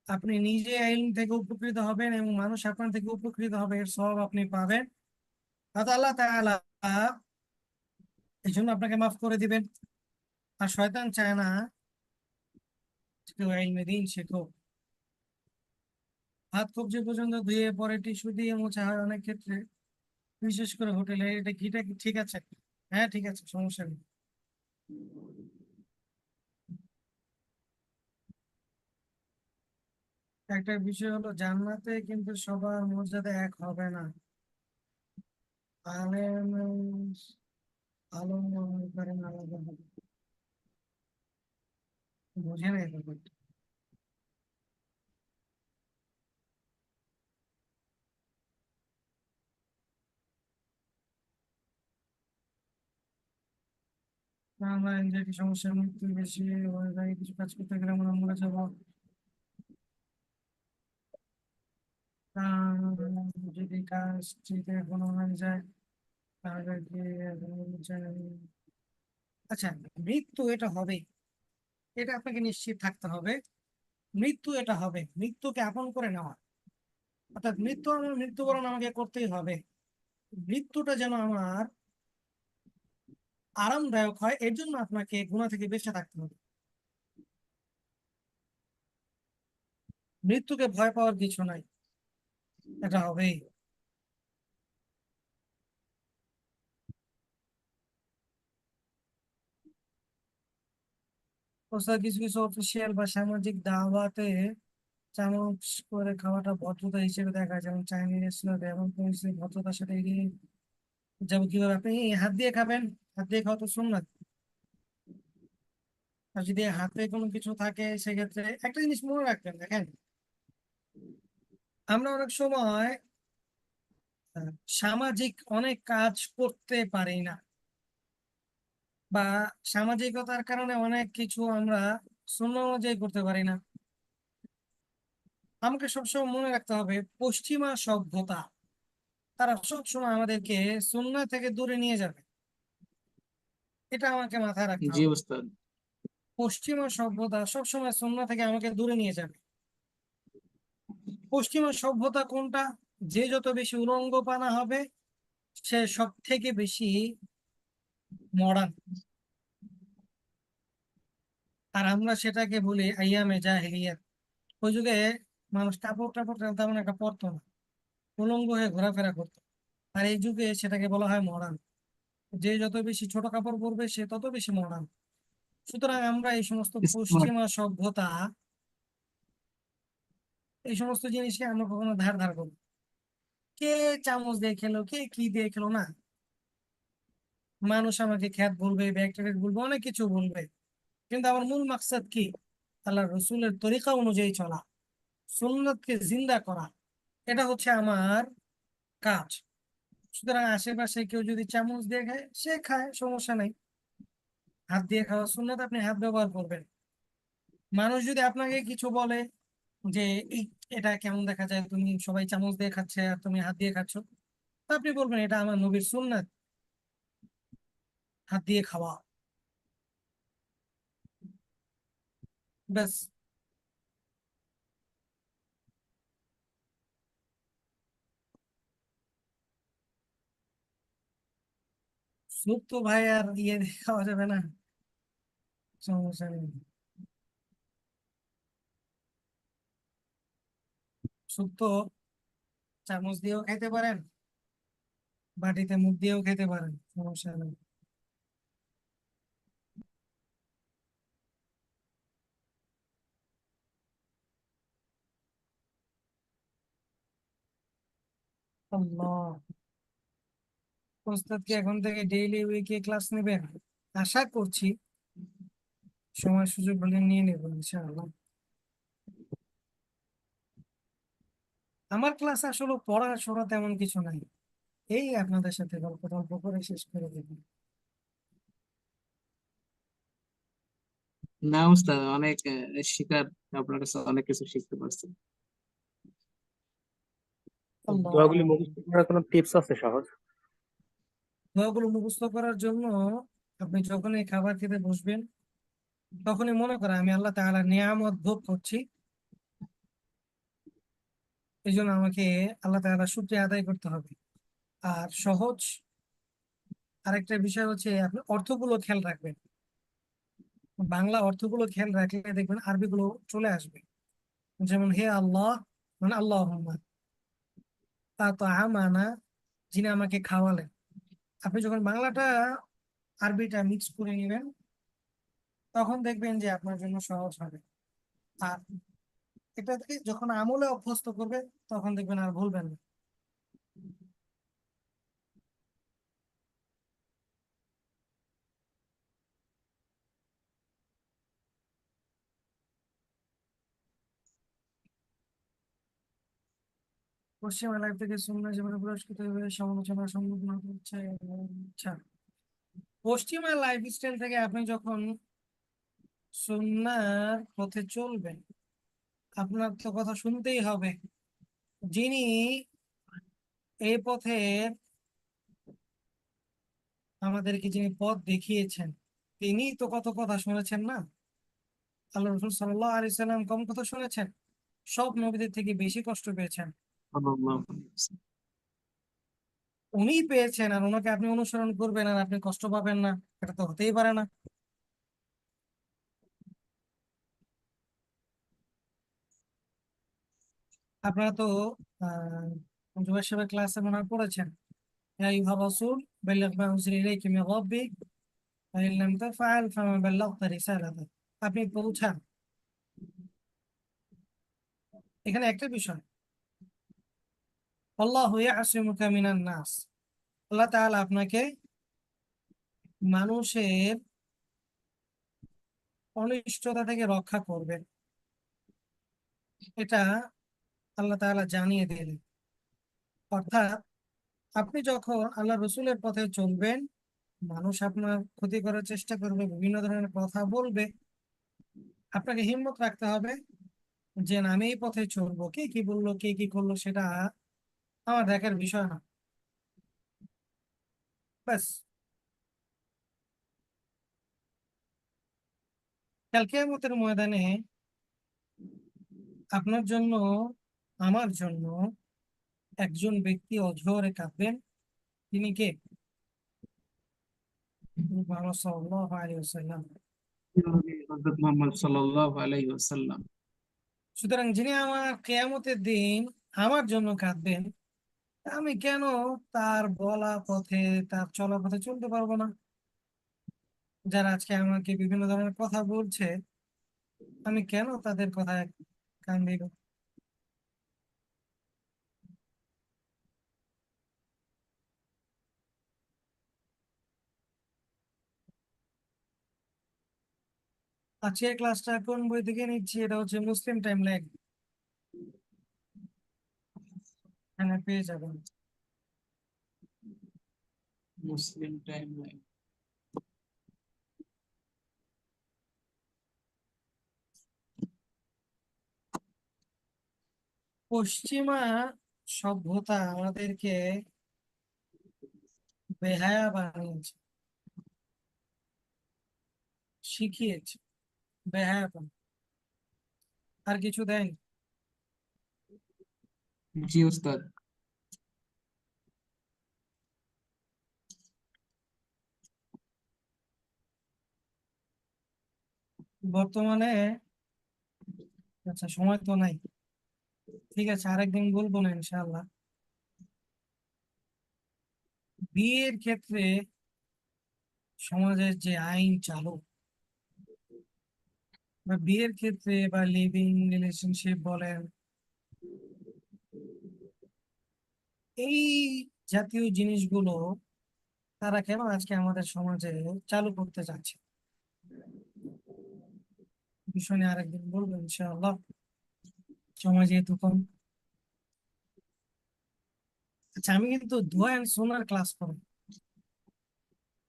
আপনি নিজে ইলম থেকে উপকৃত হবেন এবং মানুষ আপনার থেকে উপকৃত হবে, এর সওয়াব আপনি পাবেন। হয়তো আল্লাহ তাআলা এই জন্য আপনাকে মাফ করে দিবেন। আর শয়তান চায় না কেউ ইলমে দ্বীন শেখো। হাত কবজি পর্যন্ত ধুয়ে পরে টিস্যু দিয়ে মোছা হয় অনেক ক্ষেত্রে, বিশেষ করে হোটেলে। এটা ঘিটা কি ঠিক আছে? হ্যাঁ ঠিক আছে, সমস্যা নেই। একটা বিষয় হলো, জান্নাতে কিন্তু সবার মর্যাদা এক হবে না। আলেম আলম মনে করেন আলাদা হবে, বোঝে না এই ব্যাপারটা। আমরা এনজাইটি সমস্যা, মৃত্যু বেশি হয়ে যায়, কিছু কাজ করতে গেলে আমরা মরে যাবো। যদি কাজ ঠিক এখনো হয়ে যায় তাহলে কি আচ্ছা, মৃত্যু এটা হবে, এটা আপনাকে নিশ্চিত থাকতে হবে। মৃত্যু এটা হবে, মৃত্যুকে আপন করে নেওয়া, অর্থাৎ মৃত্যুবরণ আমাকে করতেই হবে। মৃত্যুটা যেন আমার আরামদায়ক হয়, এর জন্য আপনাকে গুনাহ থেকে বেঁচে থাকতে হবে। মৃত্যুকে ভয় পাওয়ার কিছু নাই, এটা হবেই। ওস্তাদ, কিছু কিছু অফিসিয়াল বা সামাজিক দাওয়াতে চামচ করে খাওয়াটা ভদ্রতা হিসেবে দেখা যায়, যেমন চাইনিজ রেস্টুরেন্টে এমন পরিস্থিতি ভদ্রতার সাথে এগিয়ে যাবো কিভাবে? আপনি হাত দিয়ে খাবেন, হাত দিয়ে খাওয়া তো সুন্নাত। আর যদি হাতে কোনো কিছু থাকে সেক্ষেত্রে একটা জিনিস মনে রাখবেন, দেখেন আমরা অনেক সময় আহ, সামাজিক অনেক কাজ করতে পারি না, বা সামাজিকতার কারণে অনেক কিছু আমরা সুন্নাহ অনুযায়ী করতে পারি না। আমাকে সবসময় মনে রাখতে হবে, পশ্চিমা সভ্যতা তারা সবসময় আমাদেরকে সুন্নাহ থেকে দূরে নিয়ে যাবে, এটা আমাকে মাথায় রাখতে জি হবে। উস্তাদ। পশ্চিমা সভ্যতা সবসময় সুন্নাহ থেকে আমাকে দূরে নিয়ে যাবে। পশ্চিমা সভ্যতা কোনটা? যে যত বেশি উলঙ্গপানা হবে সে সব থেকে বেশি মডার্ন। আর আমরা সেটাকে বলি আইয়ামে জাহিলিয়াত। ওই যুগে মানুষ কাপড় টাপড় তেমন একটা পরতো না, উলঙ্গ হয়ে ঘোরাফেরা করতো। আর এই যুগে সেটাকে বলা হয় মডার্ন। যে যত বেশি ছোট কাপড় পরবে সে তত বেশি মডার্ন। সুতরাং আমরা এই সমস্ত স্মার্ট। পশ্চিমা সভ্যতা, এই সমস্ত জিনিসকে আমরা কখনো ধার করবো। কে চামচ দিয়ে খেলো, কে কি দিয়ে খেলো না, মানুষ আমাকে খ্যাত বলবে, ব্যাকটেরিয়া বলবে, অনেক কিছু বলবে, কিন্তু আমার মূল মাকসাদ কি? আল্লাহ রসুলের তরিকা অনুযায়ী চলা, সুন্নাতকে জিন্দা করা, এটা হচ্ছে আমার কাজ। সুতরাং আশেপাশে কেউ যদি চামচ দিয়ে খায় সে খায়, সমস্যা নাই। হাত দিয়ে খাওয়া সুন্নাত, আপনি হাত ব্যবহার করবেন। মানুষ যদি আপনাকে কিছু বলে যে এই এটা কেমন দেখা যায়, তুমি সবাই চামচ দিয়ে খাচ্ছে আর তুমি হাত দিয়ে খাচ্ছ, তা আপনি বলবেন এটা আমার নবীর সুন্নাত, হাত দিয়ে খাওয়া, ব্যাস। স্যুপ তো ভাই আর ইয়ে দিয়ে খাওয়া যাবে না, সমস্যা নেই। স্যুপ তো চামচ দিয়েও খেতে পারেন, বাটিতে মুখ দিয়েও খেতে পারেন, সমস্যা নেই। আল্লাহ, ওস্তাদ কি এখন থেকে ডেইলি উইকে ক্লাস নেবেন? আশা করছি, সময় সুযোগ হলে নিয়ে নেব ইনশাআল্লাহ। আমার ক্লাস আসলে পড়াশোনা তেমন কিছু নাই, এই আপনাদের সাথে গল্প টল্প করে শেষ করে দেব। না উস্তাদ, অনেক শিকার, আপনার কাছে অনেক কিছু শিখতে পারছি। দোয়াগুলি আল্লাহ, মুখস্থ করার কোনো টিপস আছে সহজ? দোয়াগুলো মুখস্থ করার জন্য আপনি যখনই খাবার খেতে বসবেন তখনই মনে করেন আমি আল্লাহ তাআলার নিয়ামত ভোগ করছি, এই জন্য আমাকে আল্লাহ তাআলার শুকরিয়া আদায় করতে হবে। আর সহজ আরেকটা বিষয় হচ্ছে আপনি অর্থগুলো খেয়াল রাখবেন। বাংলা অর্থগুলো খেয়াল রাখলে দেখবেন আরবিগুলো চলে আসবে। যেমন হে আল্লাহ মানে আল্লাহুম্মা, আতা'আমানা, যিনি আমাকে খাওয়ালেন। আপনি যখন বাংলাটা আরবিটা মিক্স করে নেবেন তখন দেখবেন যে আপনার জন্য সহজ হবে। আর এটাকে যখন আমলে অভ্যস্ত করবে তখন দেখবেন আর ভুলবেন না। পশ্চিমা লাইফ থেকে সুন্নাহ জীবনে পুরস্কৃত হয়ে সমালোচনার সম্মুখীন হতে হচ্ছে। আচ্ছা, পশ্চিমা লাইফস্টাইল থেকে আপনি যখন সুন্নাহর পথে চলবেন আপনার তো কথা শুনতেই হবে। যিনি এই পথে আমাদেরকে যিনি পথ দেখিয়েছেন তিনি তো কত কথা শুনেছেন না। আল্লাহ রসুল সাল্লাল্লাহু আলাইহি সাল্লাম কম কথা শুনেছেন? সব নবীদের থেকে বেশি কষ্ট পেয়েছেন। সাল্লাল্লাহু আলাইহি ওয়াসাল্লাম। উনিই পেয়েছেন আর ওনাকে আপনি অনুসরণ করবেন আর আপনি কষ্ট পাবেন না, এটা তো হতেই পারে না। আপনারা তো জুবাইর সাহেবের ক্লাসে মনে হয় পড়েছেন, ইয়া আইয়ুহার রাসূল বাল্লিগ মা উনজিলা ইলাইকা মির রাব্বিক ওয়া ইন লাম তাফআল ফামা বাল্লাগতা রিসালাতাহ। আপনি পৌঁছান। এখানে একটা বিষয়, আল্লাহু ইয়াসিমুকা মিনান নাস, আল্লাহ তাআলা আপনাকে মানুষের অনিষ্টতা থেকে রক্ষা করবেন, এটা আল্লাহ তাআলা জানিয়ে দিলেন। অর্থাৎ আপনি যখন আল্লাহ রসুলের পথে চলবেন মানুষ আপনার ক্ষতি করার চেষ্টা করবে, বিভিন্ন ধরনের কথা বলবে, আপনাকে হিম্মত রাখতে হবে যে না, আমি এই পথে চলবো, কে কি বললো কে কি করলো সেটা আমার দেখার বিষয় না, ব্যাস। কাল কিয়ামতের ময়দানে আপনার জন্য আমার জন্য একজন ব্যক্তি অঝরে কাঁদবেন, তিনি কে? মুহাম্মদ সাল্লাল্লাহু আলাইহি ওয়াসাল্লাম। হযরত মুহাম্মদ সাল্লাল্লাহু আলাইহি ওয়াসাল্লাম। সুতরাং যিনি আমার কিয়ামতের দিন আমার জন্য কাঁদবেন, আমি কেন তার বলা পথে তার চলা পথে চলতে পারবো না? যারা আজকে আমাকে বিভিন্ন ধরনের কথা বলছে আমি কেন তাদের কথায় কান দিব? আজকের ক্লাসটা কোন বই থেকে নিচ্ছি? এটা হচ্ছে মুসলিম টাইম ল্যাগ, এখানে পেয়ে যাবেন। মুসলিম টাইমলাইন। পশ্চিমা সভ্যতা আমাদেরকে বেহায়া বানিয়েছে, শিখিয়েছে বেহায়াপন। আর কিছু দেয়নি। জি ওস্তাদ। বর্তমানে, আচ্ছা সময় তো নাই, ঠিক আছে আরেকদিন বলবো না ইনশাআল্লাহ। বিয়ের ক্ষেত্রে সমাজের যে আইন চালু, বা বিয়ের ক্ষেত্রে বা লিভিং রিলেশনশিপ বলেন, এই জাতীয় জিনিসগুলো তারা কেন আজকে আমাদের সমাজে চালু করতে চাচ্ছে, বিষয় নিয়ে আরেকদিন বলবো ইনশাআল্লাহ, সময় যেহেতু কম। আচ্ছা আমি কিন্তু দোয়া এন্ড সুন্নাহর ক্লাস করি,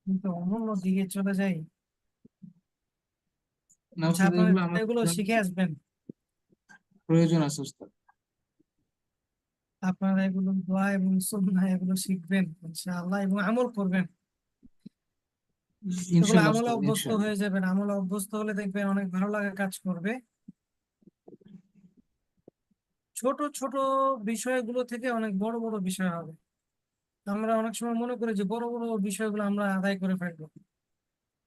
কিন্তু অন্য দিকে চলে যাই। না আচ্ছা ওস্তাদ, আপনারা এগুলো আমার এগুলো শিখে আসবেন, প্রয়োজন আছে ওস্তাদ। আপনারা এগুলো দোয়া এবং সুন্নাহ এগুলো শিখবেন ইনশাআল্লাহ এবং আমল করবেন। এগুলো ইনশাল্লাহ আমলে ওস্তাদ, অভ্যস্ত ইনশাল্লাহ। হয়ে যাবেন, আমলে অভ্যস্ত হলে দেখবেন অনেক ভালো লাগা কাজ করবে। ছোট ছোট বিষয়গুলো থেকে অনেক বড় বড় বিষয় হবে। আমরা অনেক সময় মনে করি যে বড় বড় বিষয়গুলো আমরা আদায় করে ফেলবো,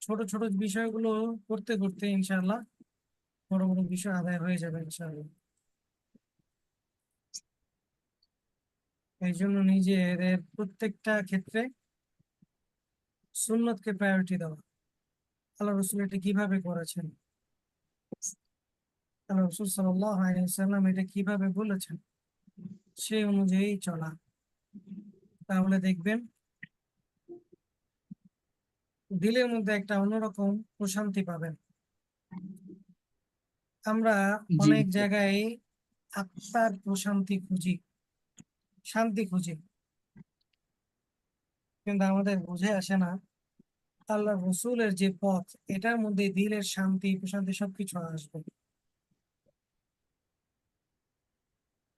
ছোট ছোট বিষয়গুলো করতে করতে ইনশাআল্লাহ বড় বড় বিষয় আদায় হয়ে যাবে ইনশাআল্লাহ। এই জন্য নিজেদের প্রত্যেকটা ক্ষেত্রে সুন্নতকে প্রায়োরিটি দেওয়া। আল্লাহ রসুল এটা কিভাবে করেছেন, আল্লাহ রসুল সাল্লাল্লাহু আলাইহি ওয়াসাল্লাম এটা কিভাবে বলেছেন, সেই অনুযায়ী চলা। তাহলে দেখবেন দিলের মধ্যে একটা অন্যরকম প্রশান্তি পাবেন। আমরা জি অনেক ওস্তাদ। জায়গায় আত্মার প্রশান্তি খুঁজি, শান্তি খুঁজি, কিন্তু আমাদের বুঝে আসে না আল্লাহ রসুলের যে পথ, এটার মধ্যে দিলের শান্তি প্রশান্তি সবকিছু আসবে।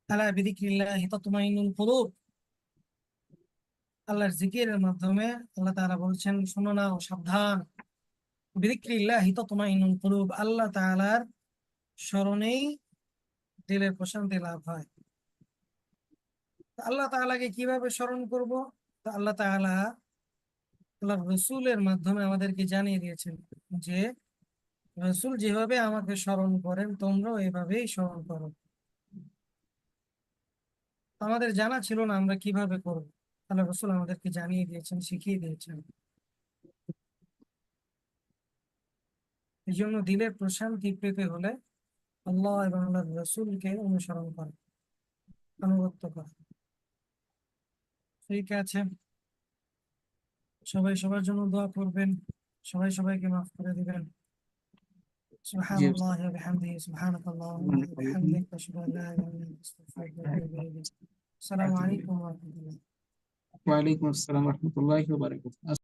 আলা বিযিকরিল্লাহি তাতমাইন্নুল কুলুব, আল্লাহর জিকিরের মাধ্যমে আল্লাহ তাআলা বলছেন শোনো নাও সাবধান, বিযিকরিল্লাহি তাতমাইন্নুল কুলুব, আল্লাহ তাআলার স্মরণেই দিলের প্রশান্তি লাভ হয়। তো আল্লাহ তাআলাকে কিভাবে স্মরণ করব? তো আল্লাহ তাআলা আল্লাহ রসুলের মাধ্যমে আমাদেরকে জানিয়ে দিয়েছেন যে রসুল যেভাবে আমাকে স্মরণ করেন তোমরাও এভাবেই স্মরণ করো। আমাদের জানা ছিল না আমরা কিভাবে করব, আল্লাহ রসুল আমাদেরকে জানিয়ে দিয়েছেন, শিখিয়ে দিয়েছেন। এই জন্য দিলের প্রশান্তি পেতে হলে আল্লাহ এবং আল্লাহ রসুলকে অনুসরণ করা, আনুগত্য করা। ঠিক আছে, সবাই সবার জন্য দোয়া করবেন, সবাই সবাইকে মাফ করে দিবেন। জি সুবহানাল্লাহি ওস্তাদ। ওয়া বিহামদিহি, সুবহানাকাল্লাহুম্মা ওয়া সুবহানাকাল্লাহুম্মা বিহামদিকা, আশহাদু আল্লা ইলাহা ইল্লা আনতা, আস্তাগফিরুকা ওয়া আতুবু ইলাইক। আসসালামু আলাইকুম ওয়া রাহমাতুল্লাহ। ওয়ালাইকুম আসসালাম রহমতুল্লাহি ওয়া বারাকাতুহু।